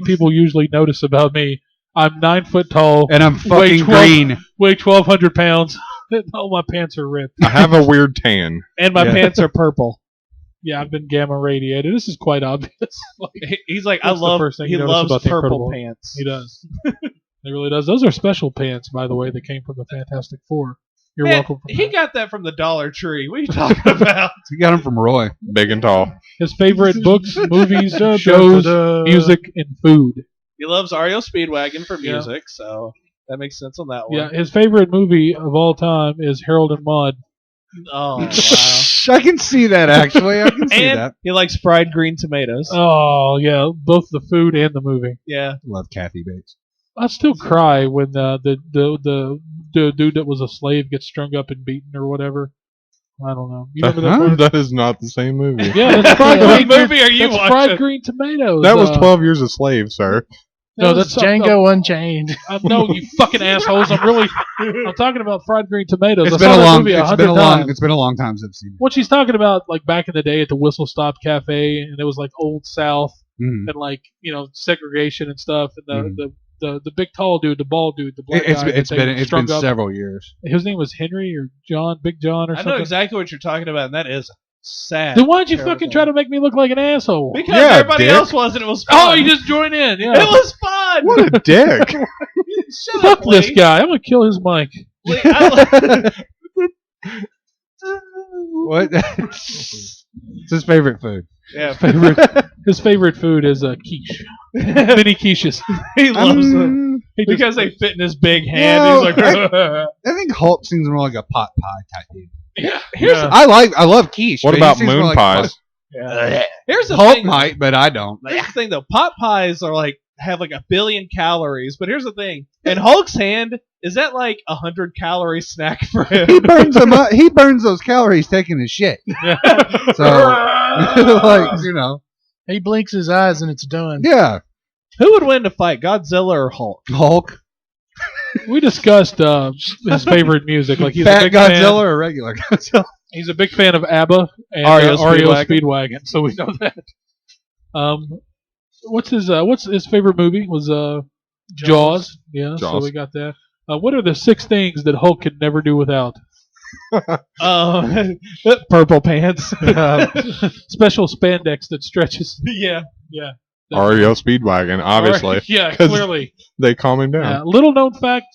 people usually notice about me, I'm 9 foot tall, and I'm Weigh fucking 12 green. weigh 1,200 pounds. All my pants are ripped. I have a weird tan. and my Yeah. pants are purple. Yeah, I've been gamma radiated. This is quite obvious. Like, He's like, That's the first thing he you notice loves about the purple Incredible. pants. he does. It really does. Those are special pants, by the way, that came from the Fantastic Four. You're Man, welcome. he got that from the Dollar Tree. What are you talking about? He got him from Roy. Big and tall. His favorite books, movies, shows, music, and food. He loves REO Speedwagon for music, so that makes sense on that one. Yeah, his favorite movie of all time is Harold and Maude. Oh, wow. I can see that, actually. I can see And that. he likes fried green tomatoes. Oh, yeah, both the food and the movie. Yeah. Love Kathy Bates. I still cry when the dude that was a slave gets strung up and beaten or whatever. I don't know. You remember that part? That is not the same movie. Yeah, that's fried What green. movie are you That's watching? fried green tomatoes. That was 12 Years a Slave, sir. No, That's that's Django Unchained. no, you fucking assholes. I'm talking about fried green tomatoes. It's I been saw a that long. movie It's 100 been a long. times. It's been a long time since I've seen it. What she's talking about, like back in the day at the Whistle Stop Cafe, and it was like Old South, Mhm. and like segregation and stuff, and Mhm. the big tall dude, the bald dude, the black guy. It's been strung up. several years. His name was Henry or John, Big John or I something. know exactly what you're talking about, and that is sad. Then why'd you Terrible. fucking try to make me look like an asshole? Because Yeah, everybody dick. else was, and it was fun. Oh, you just join in. Yeah. It was fun. What a dick. Shut Fuck up, this Lee. guy. I'm gonna kill his mic. Lee, What? It's his favorite food. yeah, His favorite food is quiche. Mini quiches. he loves them because they fit in his big hand. Well, He's like, I think Hulk seems more like a pot pie type dude. yeah. Here's I love quiche. What but he about seems more moon like pies? Here's the Hulk thing. might, but I don't. Here's the thing, though. Pot pies are like have like 1 billion calories, but here's the thing: in Hulk's hand, is that like 100 calorie snack for him? He burns them up. He burns those calories taking his shit. So, like, He blinks his eyes and it's done. yeah, Who would win the fight, Godzilla or Hulk? Hulk, We discussed his favorite music. Like he's a fat big Godzilla fan. or regular Godzilla. He's a big fan of ABBA and REO REO Speedwagon. Speedwagon, so we know that. What's his favorite movie? Was Jaws. Yeah, so Jaws. we got that. What are the 6 things that Hulk could never do without? Purple pants. Special spandex that stretches. Yeah. REO Speedwagon, obviously. Yeah, 'Cause clearly. They calm him down. Yeah. Little known fact: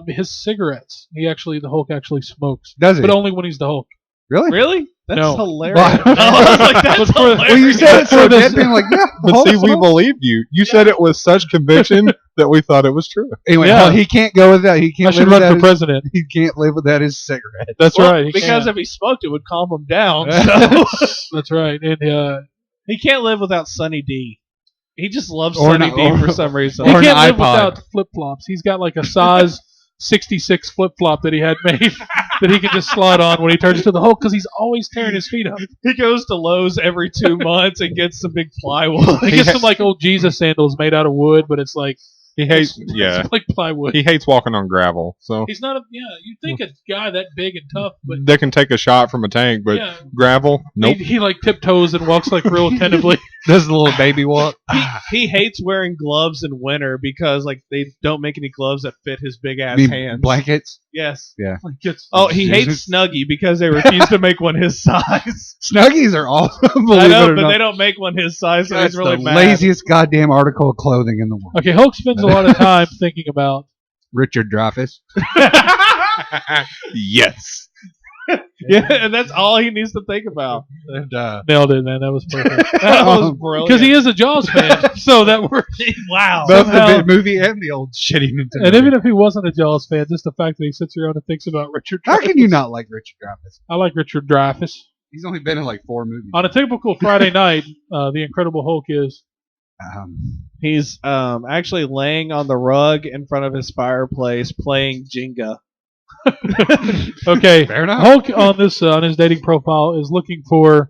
his cigarettes. The Hulk actually smokes, Does he? but only when he's the Hulk. Really? Really? That's No. hilarious. Well, I was like, that's But for- hilarious. Well, you said it so For this- dead, being like, yeah. But Hulk see, we smokes. believed you. You said it with such conviction that we thought it was true. Anyway, Yeah. he can't go without. He I can't should live run for without. president. He can't live without his cigarette. That's Well, right. He because can't. if he smoked, it would calm him down. So That's right. And he can't live without Sunny D. He just loves Or Sunny not- D or- for some reason. he Or an can't live iPod. without flip flops. He's got like a size 66 flip flop that he had made that he can just slide on when he turns to the Hulk because he's always tearing his feet up. He goes to Lowe's every 2 months and gets some big plywood. He gets some like old Jesus sandals made out of wood, but it's like He hates, it's like plywood. he hates walking on gravel. So He's not a you'd think a guy that big and tough, but they can take a shot from a tank, but yeah, gravel, nope. he like tiptoes and walks like real attentively. Does the little baby walk? He hates wearing gloves in winter because like they don't make any gloves that fit his big ass Be hands. blankets. Yes. Like it's, Oh, he hates Snuggie because they refuse to make one his size. Snuggies are awesome. I Believe know, it or but not. they don't make one his size, so That's he's really the mad. laziest goddamn article of clothing in the world. okay, Hulk spends a lot of time thinking about Richard Dreyfuss. Yes. Yeah, and that's all he needs to think about. And, nailed it, man. That was perfect. That was brilliant. Because he is a Jaws fan, so that works. wow. both somehow- the movie and the old shitty Nintendo. And even if he wasn't a Jaws fan, just the fact that he sits around and thinks about Richard How Dreyfuss. can you not like Richard Dreyfuss? I like Richard Dreyfuss. He's only been in like 4 movies. On a typical Friday night, the Incredible Hulk is He's actually laying on the rug in front of his fireplace playing Jenga. okay. Fair enough. Hulk on this on his dating profile is looking for.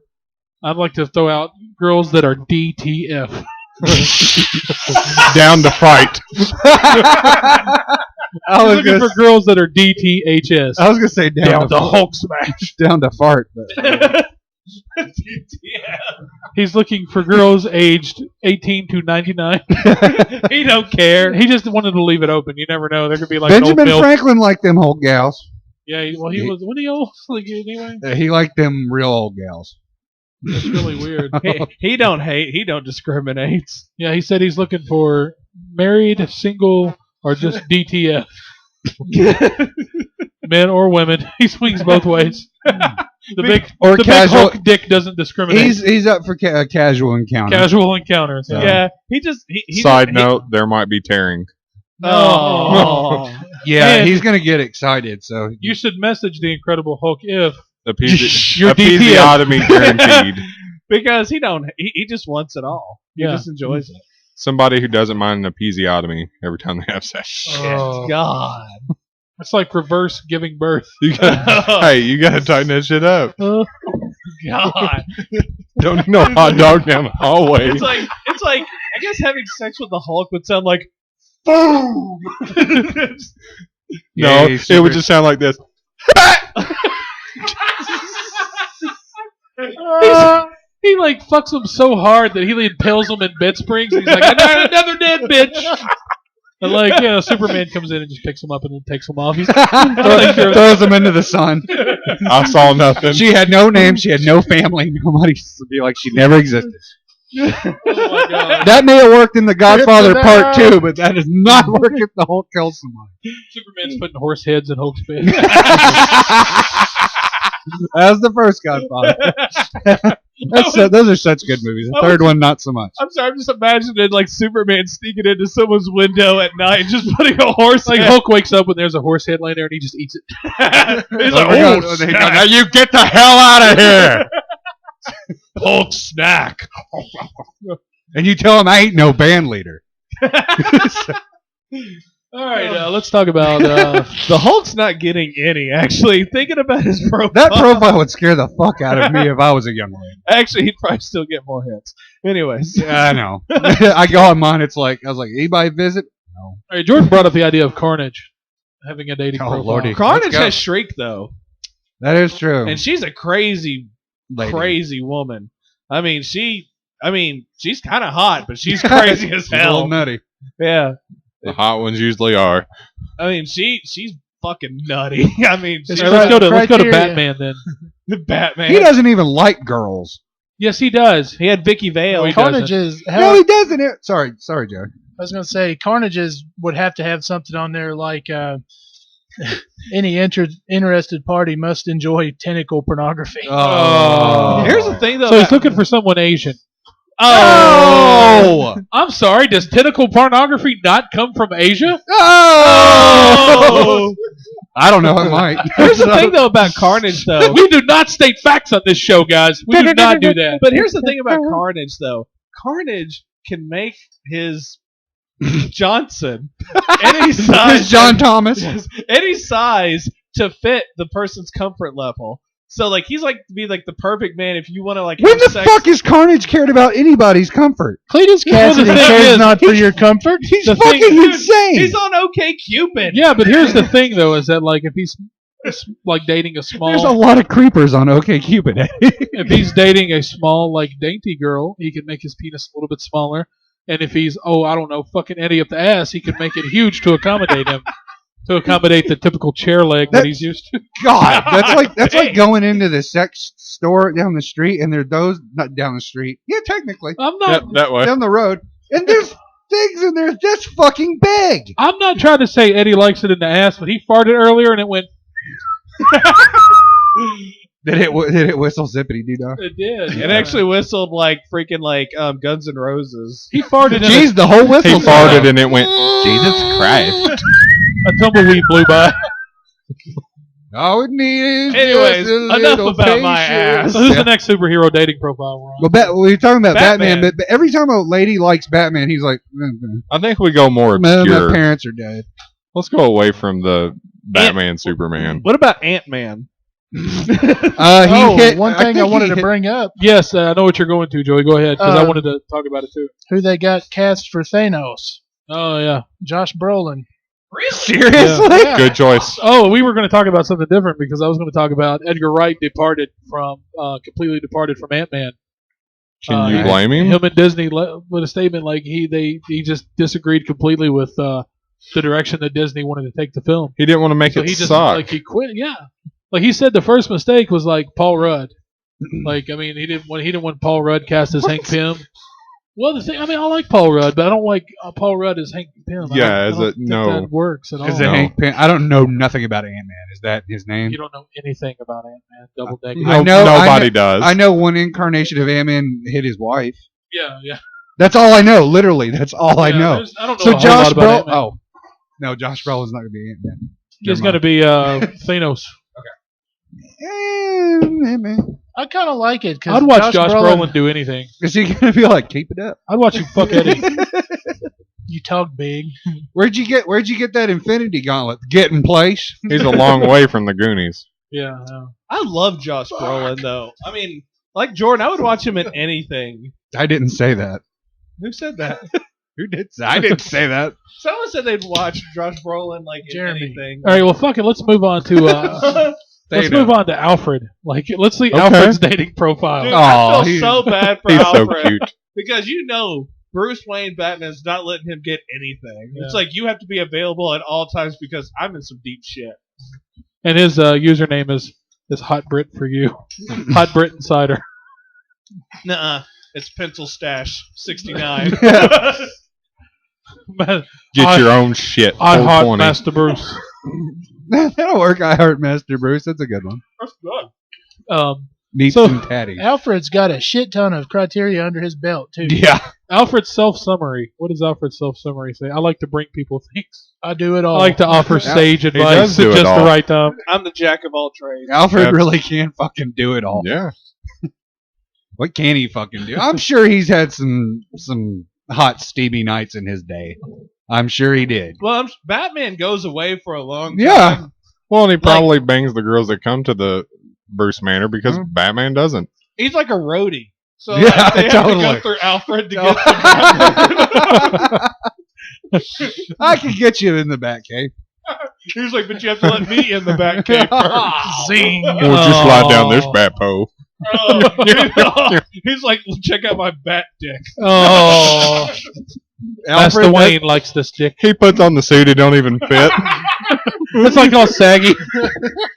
I'd like to throw out girls that are DTF. Down to fight. I He's was looking gonna, for girls that are DTHS. I was gonna say down to Hulk smash. down to fart. But He's looking for girls aged 18 to 99. He don't care. He just wanted to leave it open. You never know. There could be like an Benjamin old milk. Franklin liked them old gals. Yeah, well, he was. When he old? Like anyway, He liked them real old gals. that's really weird. He don't hate. He don't discriminate. Yeah, he said he's looking for married, single, or just DTF. Men or women, he swings both ways. The big casual. Hulk dick doesn't discriminate. He's up for casual encounter. Casual encounters. Yeah, he Side note: there might be tearing. Oh, Yeah, And- he's gonna get excited. So You should message the Incredible Hulk if Your episiotomy guaranteed. because he just wants it all. He Yeah. just enjoys it. Somebody who doesn't mind an episiotomy every time they have sex. Oh. God. It's like reverse giving birth. You gotta tighten that shit up. God. Don't need no hot dog down the hallway. It's like I guess having sex with the Hulk would sound like boom. No, he's it would super- just sound like this. He like fucks him so hard that he impales him in bed springs. He's like, another dead bitch. And like, Superman comes in and just picks him up and then takes him off. He's throws him into the sun. I saw nothing. She had no name. She had no family. Nobody would be like she never existed. oh my god. That may have worked in The Godfather Part 2, but that does not work if the Hulk kills somebody. Superman's putting horse heads in Hulk's face. As the first Godfather. Those are such good movies. The third one, not so much. I'm sorry, I'm just imagining like Superman sneaking into someone's window at night and just putting a horse Like head. Hulk wakes up when there's a horse head laying there and he just eats it. He's Oh like, my oh, God. snap. Now you get the hell out of here. Hulk snack. And you tell him I ain't no band leader. All right, let's talk about. The Hulk's not getting any. Actually, thinking about his profile. That profile would scare the fuck out of me if I was a young lady. Actually, he'd probably still get more hits. Anyways, Yeah, I know. I go on mine. It's like I was like, anybody visit? No. all right, Jordan brought up the idea of Carnage having a dating Oh, profile. Lordy. Carnage Let's go. has Shriek though, That is true. and she's a crazy Lady. woman. I mean, she's kind of hot, but she's crazy as She's a little hell. nutty. Yeah, The hot ones usually are. I mean, she's fucking nutty. I mean, she's All right, let's go to Criteria. Batman then. the Batman. He doesn't even like girls. Yes, he does. He had Vicky Vale. Oh, he Carnage is. No, he doesn't. Sorry, Joe. I was going to say, Carnages would have to have something on there like any interested party must enjoy tentacle pornography. Oh. Here's the thing, though. So he's looking for someone Asian. Oh! I'm sorry, does tentacle pornography not come from Asia? Oh! I don't know. It might. Here's the thing, though, about Carnage, though. We do not state facts on this show, guys. We do not do that. But here's the thing about Carnage, though. Carnage can make his Johnson any This size, is John Thomas. any size to fit the person's comfort level. So, like, he's like to be like the perfect man if you want to like. When have the sex. fuck has Carnage cared about anybody's comfort? Cletus Cassidy thing cares is, not for your comfort. He's The fucking thing- insane. He's on OK Cupid. Yeah, but here's the thing, though, is that like if he's like dating a There's a small, lot of creepers on OkCupid. if he's dating a small like dainty girl, he can make his penis a little bit smaller. And if he's I don't know, fucking Eddie up the ass, he can make it huge to accommodate him, to accommodate the typical chair leg that he's used to. God, that's like going into the sex store down the street, and there's those not down the street. Yeah, technically I'm not. Yep, that way. down the road, and there's things in there that's fucking big. I'm not trying to say Eddie likes it in the ass, but he farted earlier and it went. Did it whistle zippity doo dah? It did. It actually whistled like freaking like Guns N' Roses. He farted. Jeez, the whole He whistle. farted and it went, Jesus Christ. A tumbleweed blew by. All it needs. Anyways, just a enough little about my ass. So who's Yeah. the next superhero dating profile we're on? Well, we're talking about Batman, Batman. but every time a lady likes Batman, he's like, I think we go more my obscure. parents are dead. Let's go away from the Batman Superman. What about Ant-Man? He hit, one thing I wanted to bring up: Yes, I know what you're going to, Joey. Go ahead, because I wanted to talk about it too. who they got cast for Thanos. Oh yeah. Josh Brolin. Seriously? Yeah. Good choice. Oh, we were going to talk about something different because I was going to talk about Edgar Wright completely departed from Ant-Man. Can you blame him? Him and Disney with a statement like he just disagreed completely with the direction that Disney wanted to take the film. He didn't want to make So it he just suck. like he quit. Yeah, like he said the first mistake was like Paul Rudd. Like I mean he didn't want Paul Rudd cast as Hank Pym. Well, the thing, I mean, I like Paul Rudd, but I don't like Paul Rudd as Hank Pym. Yeah, I don't think that works at all. Is it Hank Pym? I don't know nothing about Ant-Man. Is that his name? You don't know anything about Ant-Man. Double Decker. Nobody does. I know one incarnation of Ant-Man hit his wife. Yeah. That's all I know. Literally, that's all I know. I don't know So a whole Josh lot about Brolin. Ant-Man. Oh, no, Josh Brolin's not going to be Ant-Man. He's going to be Thanos. Man. I kind of like it. Cause I'd watch Josh Brolin do anything. Is he going to be like, keep it up? I'd watch him fuck Eddie. You talk big. Where'd you get that Infinity Gauntlet? Get in place. He's a long way from the Goonies. Yeah. I love Josh Brolin though. I mean, like Jordan, I would watch him in anything. I didn't say that. Who said that? Who did? I didn't say that. Someone said they'd watch Josh Brolin like in Jeremy. anything. All right. Well, fuck it. Let's move on to. Let's move on to Alfred. Like, let's see Alfred's dating profile. Dude, Aw, I feel so bad for He's so Alfred cute. because Bruce Wayne Batman's not letting him get anything. Yeah. It's like you have to be available at all times because I'm in some deep shit. And his username is Hot Brit for you. Hot Brit Insider. Nuh-uh. It's Pencil Stash 69. Get your own shit. I Hot 420. Master Bruce. That'll work. I heart Master Bruce. That's a good one. That's good. Neat So- and tatty. Alfred's got a shit ton of criteria under his belt too. Yeah. Alfred's self-summary. What does Alfred's self-summary say? I like to bring people things. I do it all. I like to offer sage does advice do at it just the all. right time. I'm the jack of all trades. Alfred Yep. really can fucking do it all. Yeah. What can he fucking do? I'm sure he's had some hot steamy nights in his day. I'm sure he did. Well, Batman goes away for a long time. Yeah. Well, and he probably bangs the girls that come to the Bruce Manor because Batman doesn't. He's like a roadie. So Yeah, like, they have to totally. go through Alfred to get to Batman. I can get you in the Batcave. He's like, but you have to let me in the Batcave first. Zing. We'll just slide down this bat pole. He's like, check out my bat dick. Oh, Master Alfred, Wayne likes this dick. He puts on the suit, it don't even fit. It's like all saggy.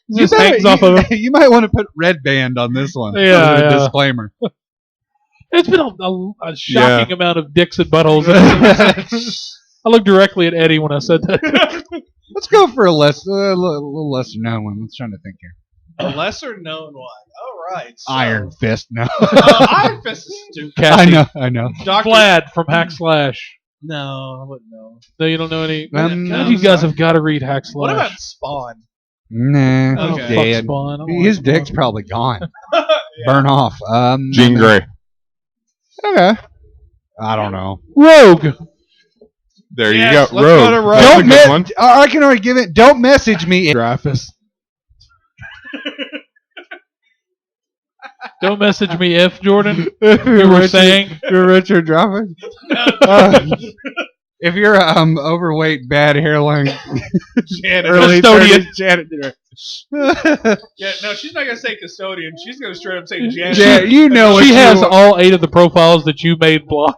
you, Just hangs off of him. you might want to put red band on this one. Yeah, as a yeah. disclaimer. It's been a shocking amount of dicks and buttholes. I looked directly at Eddie when I said that. Let's go for a little lesser known one. Let's try to think here. A lesser known one. All right. So, Iron Fist. No. Iron Fist is stupid. Cassie I know. Dr. Vlad from Hack Slash. No, I wouldn't know. No, you don't know any. No, you guys have got to read Hack Slash. What about Spawn? I Nah. don't Okay. fuck Dead. Spawn. I don't His like dick's Spawn. probably gone. Yeah. Burn off. Jean Grey. Okay. I don't know. Rogue. There Yes, you go. let's go Rogue. to Rogue. That's a Don't good one. I can already give it. Don't message me. Dreyfus. Don't message me if Jordan. You were saying. You're Richard Dreyfuss. If you're overweight, bad hairline, early Custodian. 30s janitor. Yeah, no, she's not gonna say custodian. She's gonna straight up say janitor. Yeah, you know what She you has want. all 8 of the profiles that you made block.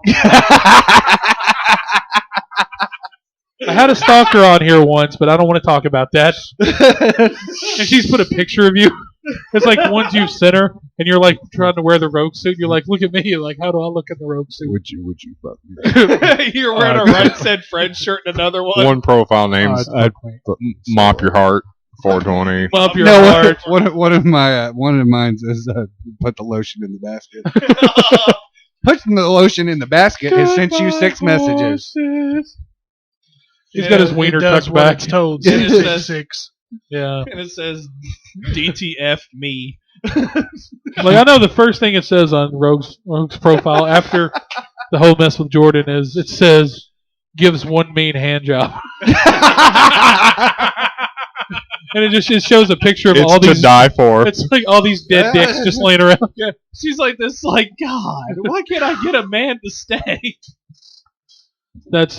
I had a stalker on here once, but I don't want to talk about that. And she's put a picture of you. It's like ones you've sent her, and you're like trying to wear the rogue suit. You're like, look at me. You're like, how do I look in the rogue suit? Would you fuck me? You're wearing a Right Said Fred shirt and another one. One profile name's Mop Your Heart 420. Up your No, heart. one of mine says put the lotion in the basket. Putting the lotion in the basket has sent you 6 messages. He's got his wiener It does tucked what back. it's told. It Six, says- six. Yeah. And it says DTF me. Like, I know the first thing it says on Rogue's profile after the whole mess with Jordan is it says, gives one mean hand job. And it shows a picture of It's all to these. die for. It's like all these dead dicks just laying around. Yeah, she's like this. Like God, why can't I get a man to stay? That's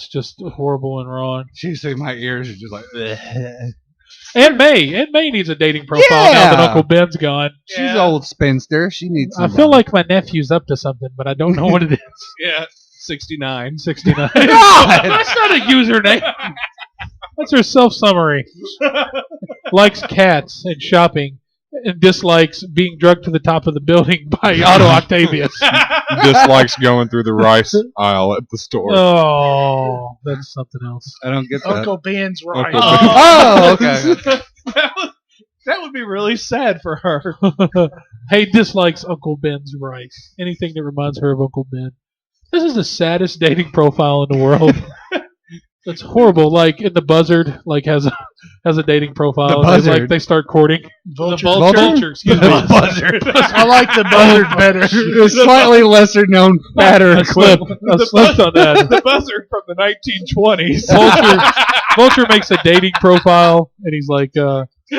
just horrible and wrong. Seriously, my ears are just like. Aunt May needs a dating profile now that Yeah. Uncle Ben's gone. She's Yeah. old spinster. She needs. I feel like my nephew's up to something, but I don't know what it is. Yeah, 69. 69. God! That's not a username. That's her self-summary. Likes cats and shopping. and dislikes being drugged to the top of the building by Otto Octavius. Dislikes going through the rice aisle at the store. Oh, that's something else. I don't get that. Uncle Ben's right. Oh, okay. That would be really sad for her. Hey, dislikes Uncle Ben's rice. Anything that reminds her of Uncle Ben. This is the saddest dating profile in the world. That's horrible. Like in the Buzzard, like has a dating profile. The They, Buzzard. like they start courting. Vulture. Vulture, excuse me. The Buzzard. I like the buzzard better. The slightly lesser known, fatter I slipped on that. The buzzard from the 1920s. Vulture makes a dating profile, and he's like,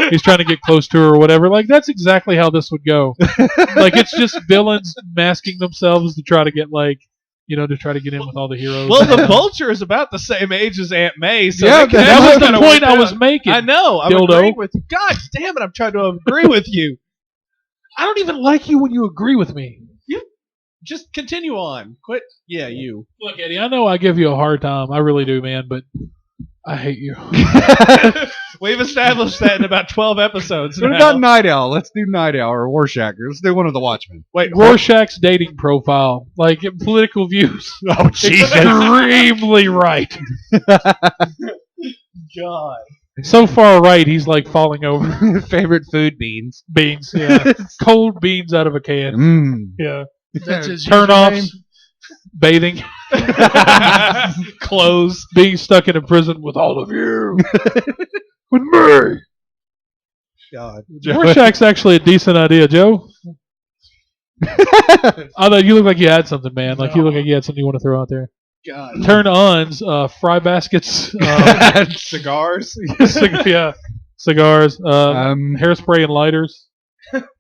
he's trying to get close to her or whatever. Like that's exactly how this would go. Like it's just villains masking themselves to try to get to try to get in with all the heroes. Well, the vulture is about the same age as Aunt May, so Yeah, that was the kinda point worked I out. was making. I know. I'm dildo. agreeing with you. God damn it! I'm trying to agree with you. I don't even like you when you agree with me. Just continue on. Quit. Yeah, you. Look, Eddie, I know I give you a hard time. I really do, man, but I hate you. We've established that in about 12 episodes What now. about Night Owl? Let's do Night Owl or Rorschach. Let's do one of the Watchmen. Wait, Rorschach's dating profile, like political views, Oh, extremely right. God. So far right, he's like falling over. Favorite food, beans. Beans, yeah. Cold beans out of a can. Mmm. Yeah. That's his Turn username. offs, bathing, Clothes. being stuck in a prison with all of you. With me. God. Rorschach's actually a decent idea, Joe. Although you look like you had something, man. Like you look like you had something you want to throw out there. God. Turn ons, fry baskets, Cigars. yeah, cigars, hairspray and lighters,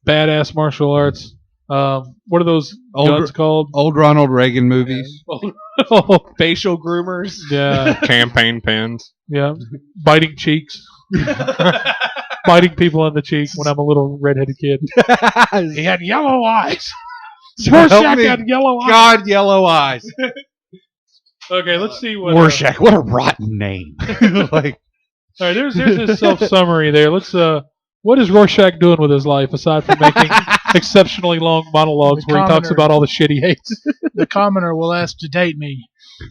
badass martial arts. What are those guns called? Old Ronald Reagan movies. Facial groomers. Yeah, Campaign pins. yeah. Biting cheeks, biting people on the cheek when I'm a little redheaded kid. He had yellow eyes. Rorschach me. had yellow eyes. God, yellow eyes. Okay, let's see what. Rorschach, what a rotten name. Like, All right, there's his self summary there. Let's what is Rorschach doing with his life aside from making exceptionally long monologues The where he talks commoner. about all the shit he hates? The commoner will ask to date me,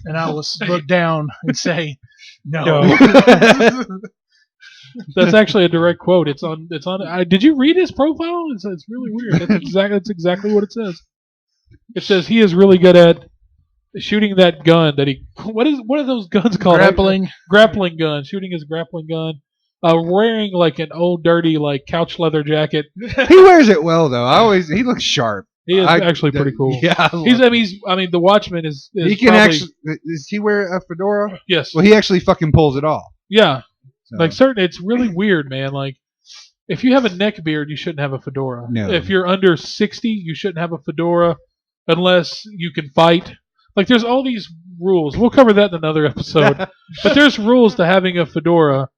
and I will look down and say, no. No. That's actually a direct quote. It's on. Did you read his profile? It's really weird. That's exactly what it says. It says he is really good at shooting that gun that he. What are those guns called? Grappling gun. Shooting his grappling gun. Wearing like an old dirty like couch leather jacket. he wears it well, though. He looks sharp. He is actually pretty cool. Yeah. The Watchman is He can probably, actually. Does he wear a fedora? yes. Well, he actually fucking pulls it off. Yeah. So. Like certain, it's really weird, man. Like, if you have a neck beard, you shouldn't have a fedora. No. If you're under 60, you shouldn't have a fedora unless you can fight. Like, there's all these rules. We'll cover that in another episode. But there's rules to having a fedora,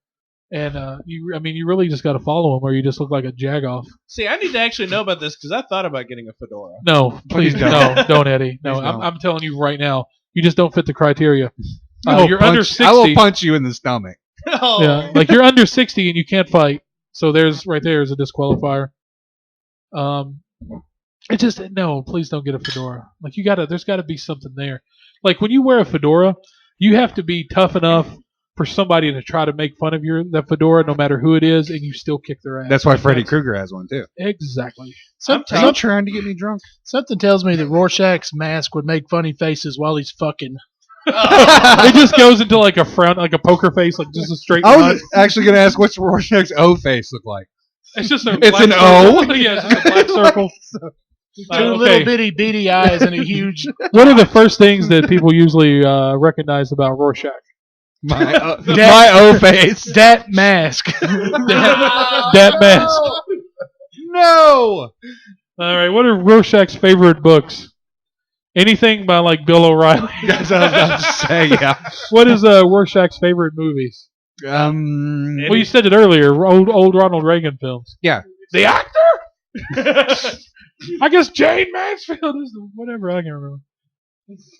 and you really just got to follow them, or you just look like a jagoff. See, I need to actually know about this because I thought about getting a fedora. No, please don't. no, don't, Eddie. No, Please don't. I'm telling you right now, you just don't fit the criteria. I You're under 60. I will punch you in the stomach. Oh. Yeah, like you're under 60 and you can't fight. So there's right there is a disqualifier. It just no, please don't get a fedora. Like there's gotta be something there. Like when you wear a fedora, you have to be tough enough for somebody to try to make fun of that fedora, no matter who it is, and you still kick their ass. That's why Like, Freddy Krueger has one too. Exactly. Are you trying to get me drunk? Something tells me that Rorschach's mask would make funny faces while he's fucking. It just goes into like a frown, like a poker face, like just a straight I line. was actually going to ask what's Rorschach's O face look like. It's just a It's black an circle. O? Yeah, it's just a black circle. Two little bitty beady eyes and a huge. What are the first things that people usually recognize about Rorschach? My O face. That mask. That mask. No. All right, what are Rorschach's favorite books? Anything by like Bill O'Reilly? That's what I was about to say. Yeah. What is Rorschach's favorite movies? Well, you said it earlier. Old Ronald Reagan films. Yeah. The actor? I guess Jane Mansfield is whatever. I can't remember.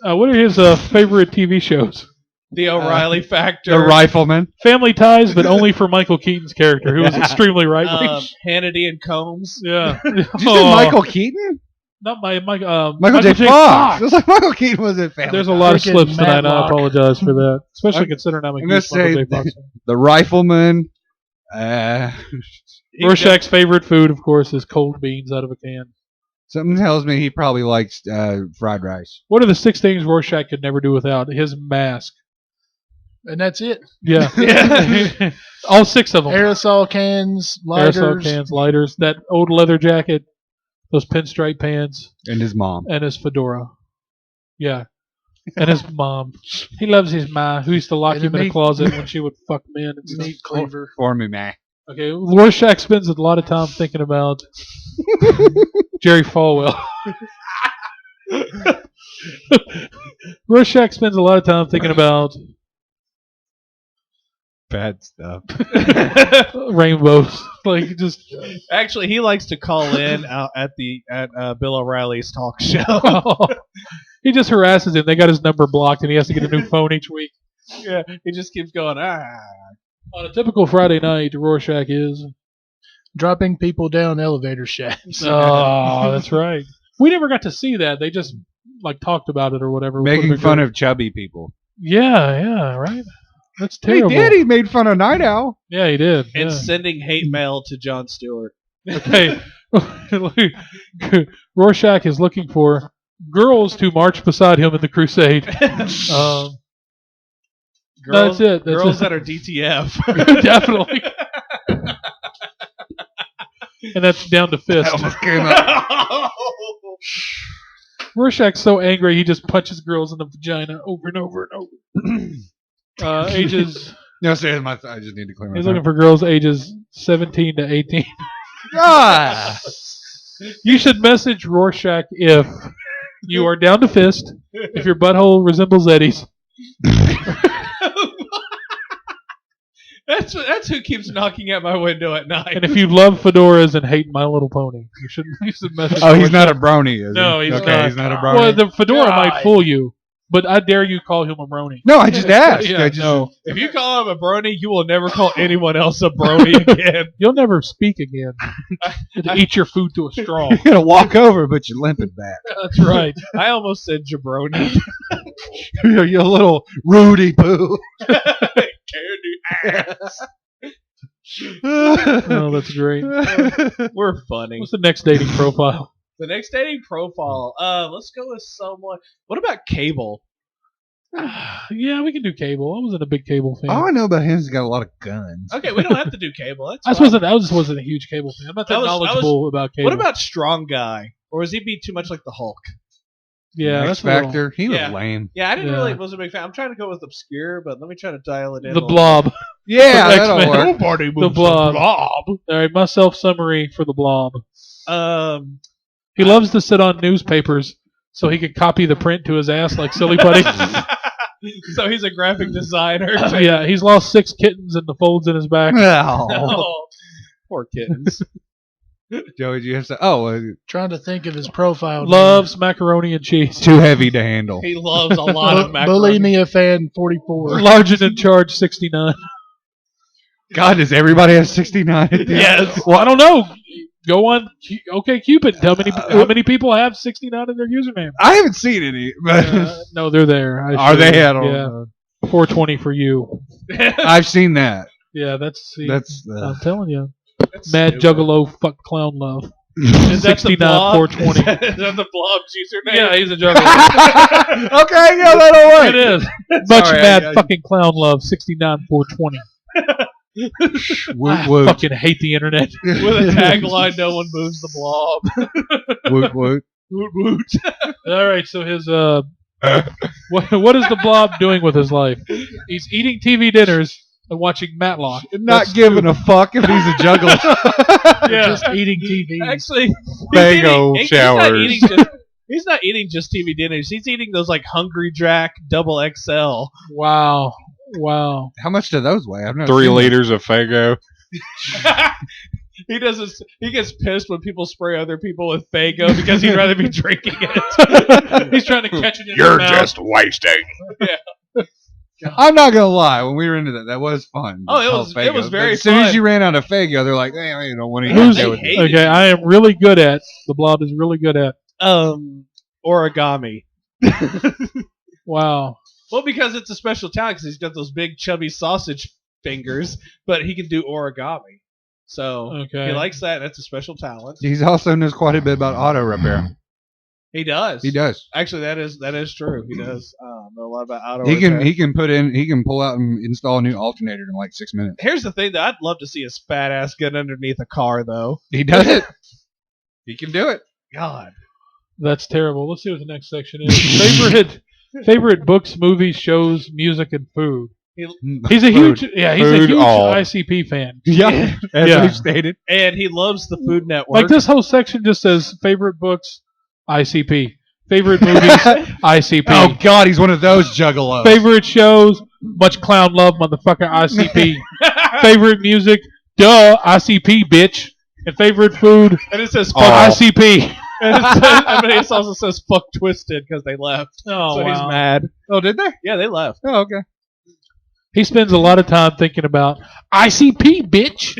What are his favorite TV shows? The O'Reilly factor. The rifleman. Family Ties, but only for Michael Keaton's character, who was extremely right-wing. Hannity and Combs. Yeah. Did you say Michael Keaton? Not Michael Michael J. J. Fox. It was like Michael Keaton was in Family There's a Ties. lot of Freaking slips tonight, and I Matlock. apologize for that. Especially considering I'm a I'm gonna huge Michael say J. Fox fan. the rifleman. Rorschach's favorite food, of course, is cold beans out of a can. Something tells me he probably likes fried rice. What are the 6 things Rorschach could never do without? His mask. And that's it. Yeah. All 6 of them. Aerosol cans, lighters. Aerosol cans, lighters, that old leather jacket, those pinstripe pants, And his mom. and his fedora. Yeah. And his mom. He loves his ma, who used to lock And him a in a meat- closet when she would fuck men and stuff. Meat cleaver. For me, man. Okay, Rorschach spends a lot of time thinking about Jerry Falwell. Rorschach spends a lot of time thinking about Bad stuff. rainbows. Like, just. Actually, he likes to call in out at Bill O'Reilly's talk show. He just harasses him. They got his number blocked, and he has to get a new phone each week. Yeah, he just keeps going. On a typical Friday night, Rorschach is. Dropping people down elevator shafts. Oh, that's right. We never got to see that. They just like talked about it or whatever. Making fun of chubby people. Yeah, right. That's terrible. He did. He made fun of Night Owl. Yeah, he did. And yeah. sending hate mail to Jon Stewart. Okay. Rorschach is looking for girls to march beside him in the crusade. Girls, that's it. That's girls it. that are DTF. Definitely. And that's down to fist. Almost came out. Rorschach's so angry he just punches girls in the vagina over and over and over. Ages. No, seriously, I just need to clear my He's throat. looking for girls ages 17 to 18. Ah! You should message Rorschach if you are down to fist, if your butthole resembles Eddie's. That's who keeps knocking at my window at night. And if you love fedoras and hate My Little Pony, you should message. Oh, he's Rorschach. not a brony, is he? No, he's okay, not. he's not a brony. Well, the fedora God. might fool you, but I dare you call him a brony. No, I just asked. Yeah, I just, no. If you call him a brony, you will never call anyone else a brony again. You'll never speak again. You have to eat your food to a straw. You're going to walk over, but you're limping back. That's right. I almost said jabroni. You're a little Rudy Poo. Oh, that's great. We're funny. What's the next dating profile? The next dating profile. Let's go with someone. What about Cable? Yeah, we can do Cable. I wasn't a big Cable fan. All I know about him is he's got a lot of guns. Okay, we don't have to do Cable. That's I just fine. wasn't a huge Cable fan. I'm not that I was- knowledgeable about Cable. What about Strong Guy? Or was he be too much like the Hulk? yeah, X that's a little- Factor. He was Yeah. lame. Yeah, I didn't Yeah. really wasn't a big fan. I'm trying to go with obscure, but let me try to dial it in. The a little Blob. Yeah, For that'll X-Men. work. Nobody The moves Blob. Blob. All right, my self summary for the Blob. He Uh, loves to sit on newspapers so he could copy the print to his ass like Silly Putty. So he's a graphic designer. Yeah, he's lost 6 kittens in the folds in his back. Oh. Oh, poor kittens. Joey, do you have to? Oh, Trying to think of his profile. Loves macaroni and cheese. too heavy to handle. He loves a lot of Bully macaroni. me a fan 44. Large and in charge 69. God, does everybody have 69? Yes. Well, I don't know. Go on. Okay, Cupid. How many people have 69 in their username? I haven't seen any. But No, they're there. are they? I don't Yeah. know. 420 for you. I've seen that. Yeah, that's. That's I'm telling you. That's Mad stupid. Juggalo fuck clown love. Is that the 69 Blob? 420. Is that the Blob's username? Yeah, he's a juggalo. Okay, yeah, that'll work. It is. Much Sorry, mad I- fucking clown love. 69 420. Woot woot. Fucking hate the internet. With a tagline, no one moves the Blob. Woot woot. Woot woot. All right, so his what is the Blob doing with his life? He's eating TV dinners and watching Matlock. Not giving a fuck if he's a juggler. Yeah. Just eating TV. Actually, Bango he's showers. He's not eating just TV dinners. He's eating those like Hungry Jack double XL. Wow. How much do those weigh? I've never 3 seen liters of Fago. He doesn't. He gets pissed when people spray other people with Fago because he'd rather be drinking it. He's trying to catch it in You're his mouth. just wasting. I'm not gonna lie. When we were into that was fun. Oh, it Call was Faygo. very But as soon as fun. you ran out of Faygo, they're like, "Hey, I don't want to Who's- go with They it." hated Okay, you. I am really good at the blob is really good at. Origami. Wow. Well, because it's a special talent because he's got those big chubby sausage fingers, but he can do origami. So Okay. he likes that. That's a special talent. He's also knows quite a bit about auto repair. He does. He does. Actually, that is true. He does know a lot about auto He repair. he can pull out and install a new alternator in like 6 minutes. Here's the thing that I'd love to see his fat ass get underneath a car, though. He does it. He can do it. God. That's terrible. Let's see what the next section is. Favorite books, movies, shows, music, and food. He's a Food. huge he's a Food huge all. ICP fan. Yeah, as Yeah. we've stated. And he loves the Food Network. Like this whole section just says favorite books, ICP. Favorite movies, ICP. Oh God, he's one of those juggalos. Favorite shows, much clown love, motherfucker, ICP. Favorite music, duh, ICP, bitch. And favorite food, And it says Oh. fuck. ICP. And it also says fuck Twisted because they left. Oh, So he's wow. mad. Oh, did they? Yeah, they left. Oh, okay. He spends a lot of time thinking about ICP, bitch.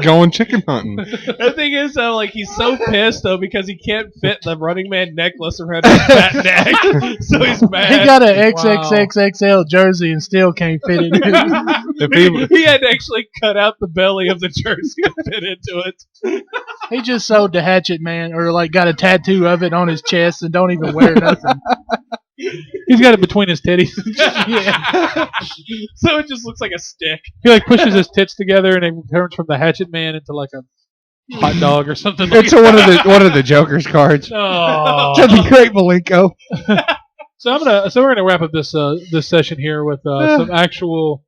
Going chicken hunting. The thing is, though, like he's so pissed though because he can't fit the Running Man necklace around his fat neck, so he's mad. He got an XXXXL jersey and still can't fit it. The people, He had to actually cut out the belly of the jersey to fit into it. He just sold the Hatchet Man, or like got a tattoo of it on his chest and don't even wear nothing. He's got it between his titties. Yeah. So it just looks like a stick. He like pushes his tits together and it turns from the Hatchet Man into like a hot dog or something. Like It's one of the Joker's cards. Oh. That'd be great, Malenko. So we're gonna wrap up this this session here with some actual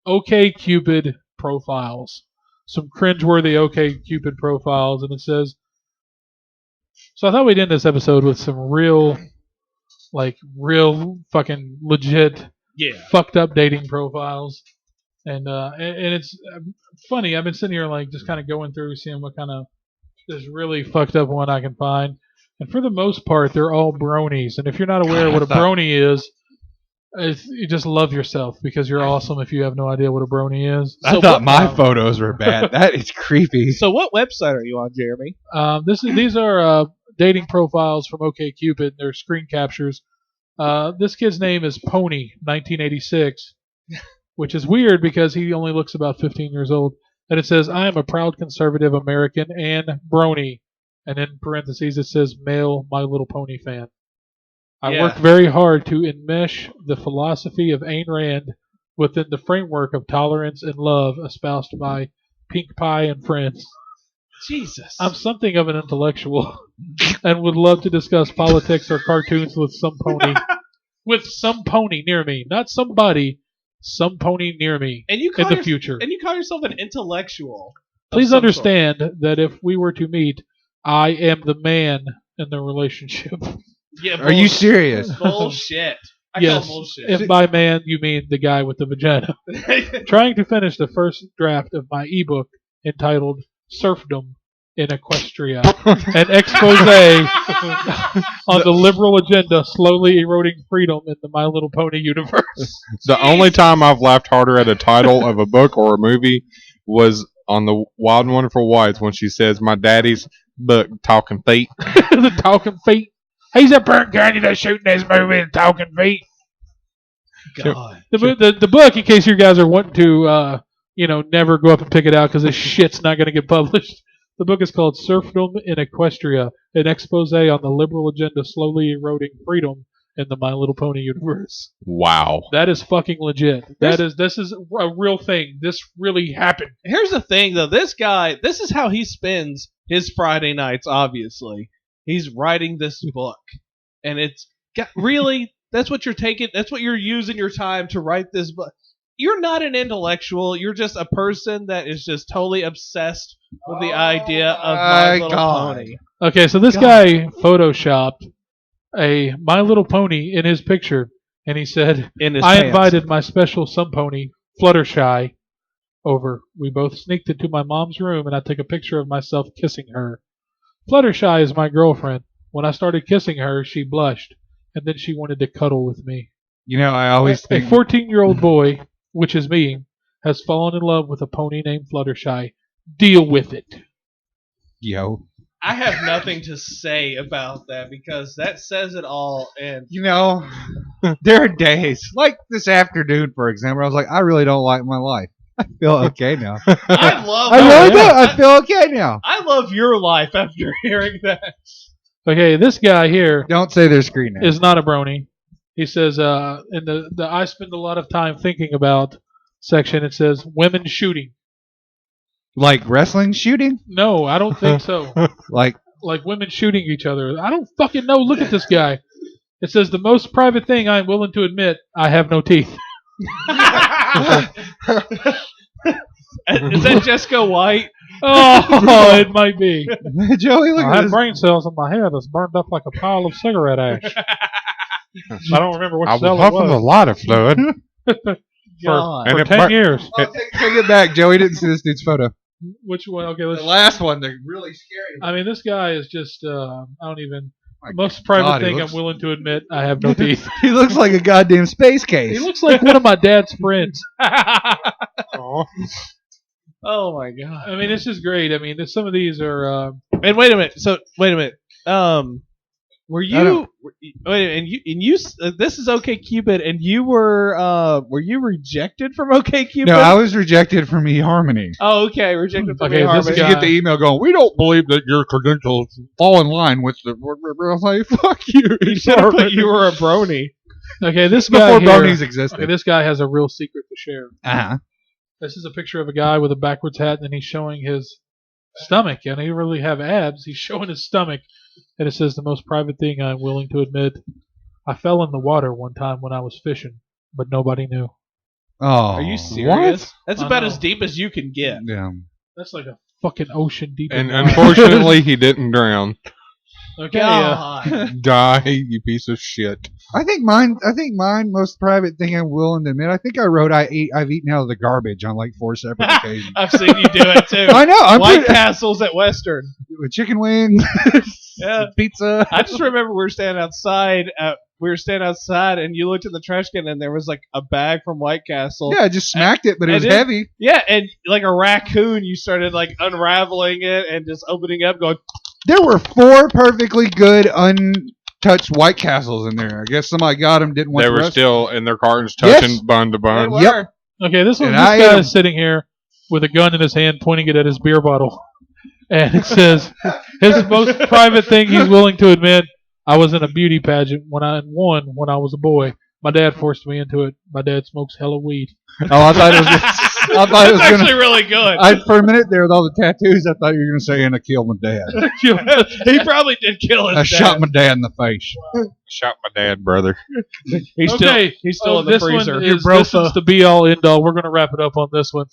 OkCupid profiles, some cringeworthy OkCupid profiles, and it says. So I thought we'd end this episode with some real fucking legit Yeah. fucked up dating profiles, and it's funny. I've been sitting here like just kind of going through, seeing what kind of this really fucked up one I can find, and for the most part, they're all bronies. And if you're not aware of what a brony is, you just love yourself because you're awesome. If you have no idea what a brony is, I thought my photos were bad. That is creepy. So what website are you on, Jeremy? these are dating profiles from OkCupid. They're screen captures. This kid's name is Pony 1986, which is weird because he only looks about 15 years old. And it says, "I am a proud conservative American and brony," and in parentheses it says, "male My Little Pony fan. I Yeah. work very hard to enmesh the philosophy of Ayn Rand within the framework of tolerance and love espoused by Pink Pie and friends. Jesus. I'm something of an intellectual and would love to discuss politics or cartoons with some pony. With some pony near me. Not somebody, some pony near me and you in call the future. And you call yourself an intellectual. of Please some understand that if we were to meet, I am the man in the relationship. sort. Yeah, Are you serious? Bullshit. I Yes. call bullshit. If by man you mean the guy with the vagina. Trying to finish the first draft of my ebook entitled Serfdom in Equestria, an expose on the liberal agenda slowly eroding freedom in the My Little Pony universe. the only time I've laughed harder at a title of a book or a movie was on the Wild and Wonderful Whites when she says, "My daddy's book, Talking Feet." The talking feet. He's a burnt candy that's shooting his movie in talking feet. God. The book, in case you guys are wanting to, never go up and pick it out because this shit's not going to get published. The book is called Serfdom in Equestria, an expose on the liberal agenda slowly eroding freedom in the My Little Pony universe. Wow. That is fucking legit. This is a real thing. This really happened. Here's the thing, though. This guy, this is how he spends his Friday nights, obviously. He's writing this book. And it's really, that's what you're taking, that's what you're using your time to write this book. You're not an intellectual. You're just a person that is just totally obsessed with the idea of My Little Pony. Okay, so this guy photoshopped a My Little Pony in his picture, and he said, In his I pants. invited my special sun pony, Fluttershy, over. We both sneaked into my mom's room, and I took a picture of myself kissing her. Fluttershy is my girlfriend. When I started kissing her, she blushed, and then she wanted to cuddle with me. You know, I always A think 14-year-old boy, which is me, has fallen in love with a pony named Fluttershy. Deal with it. yo. I have nothing to say about that because that says it all. And You know, there are days like this afternoon, for example. I was like, I really don't like my life. I feel okay now. I love. I really do. I feel okay now. I love your life after hearing that. Okay, this guy here Don't say they're screen names. is not a brony. He says, in the I spend a lot of time thinking about section, it says women shooting. Like wrestling shooting? No, I don't think so. Like, Like women shooting each other. I don't fucking know. Look at this guy. It says the most private thing I'm willing to admit, I have no teeth. Is that Jessica White? Oh, it might be. Joey, look I at have this. brain cells in my head that's burned up like a pile of cigarette ash. I don't remember which I was cell it huffing a was. lot of fluid. God. And For it 10 bur- years. Oh, take it back. Joey didn't see this dude's photo. Which one? Okay, let's. The last one, the really scary one. I mean, this guy is just, I don't even. My Most private God, he thing looks- I'm willing to admit, I have no teeth. He looks like a goddamn space case. He looks like one of my dad's friends. Oh my god! I mean, it's just great. I mean, some of these are. And wait a minute. So wait a minute. Were I you? don't- Wait a minute. And you. This is OK Cupid, and you were. Were you rejected from OK Cupid? No, I was rejected from eHarmony. Oh, okay. Rejected from Okay, this eHarmony. You guy- get the email going, we don't believe that your credentials fall in line with the... I was like, fuck you. You should have put you were a brony. Okay, this guy Before here. bronies existed. Okay, this guy has a real secret to share. Uh-huh. This is a picture of a guy with a backwards hat, and he's showing his stomach. And he doesn't really have abs. He's showing his stomach. And it says, the most private thing I'm willing to admit, I fell in the water one time when I was fishing, but nobody knew. Oh. Are you serious? That's I about know. as deep as you can get. Yeah. That's like a fucking ocean deep. And in water. unfortunately, he didn't drown. Okay, God. Die, you piece of shit. I think mine, most private thing I'm willing to admit, I think I wrote I've eaten out of the garbage on like 4 separate occasions. I've seen you do it too. I know. I'm White pretty, Castles at Western. with chicken wings, Yeah. pizza. I just remember we were standing outside. And you looked in the trash can, and there was like a bag from White Castle. Yeah, I just smacked it, but it and was it- heavy. Yeah, and like a raccoon, you started like unraveling it and just opening up, going, There were 4 perfectly good untouched White Castles in there. I guess somebody got them, didn't want They the were rest. still in their cartons touching Yes. bun to "They bun. were." Yep. Okay, this And I ate guy 'em. is sitting here with a gun in his hand, pointing it at his beer bottle, and it says his most private thing he's willing to admit. I was in a beauty pageant when I won when I was a boy. My dad forced me into it. My dad smokes hella weed. Oh, I thought it was. I thought it was That's gonna. actually really good. For a minute there with all the tattoos, I thought you were gonna say, "And I killed my dad. He probably did kill his I dad. shot my dad in the face." Shot my dad, brother. He's Okay, still in the this freezer. one is, this is the be all end all. We're gonna wrap it up on this one.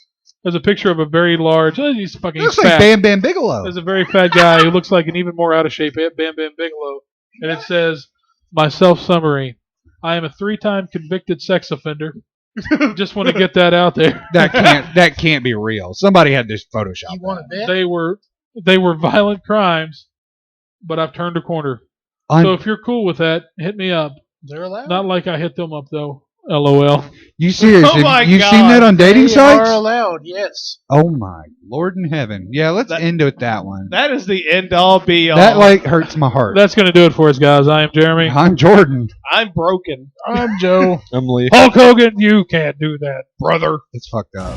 There's a picture of a very large. He's fucking Looks fat. like Bam Bam Bigelow. There's a very fat guy who looks like an even more out of shape Bam Bam Bigelow, and it says, "My self summary: I am a 3-time convicted sex offender." Just want to get that out there. That can't be real. Somebody had this Photoshop. You want to bet? They were violent crimes, but I've turned a corner. So if you're cool with that, hit me up. They're allowed. Not like I hit them up though. LOL. You serious? Oh my Have you God. seen that on dating They sites? are allowed. Yes. Oh my Lord in heaven! Yeah, let's That- end with that one. That is the end all be all. That like hurts my heart. That's gonna do it for us, guys. I am Jeremy. I'm Jordan. I'm broken. I'm Joe. Emily. Hulk Hogan, you can't do that, brother. It's fucked up.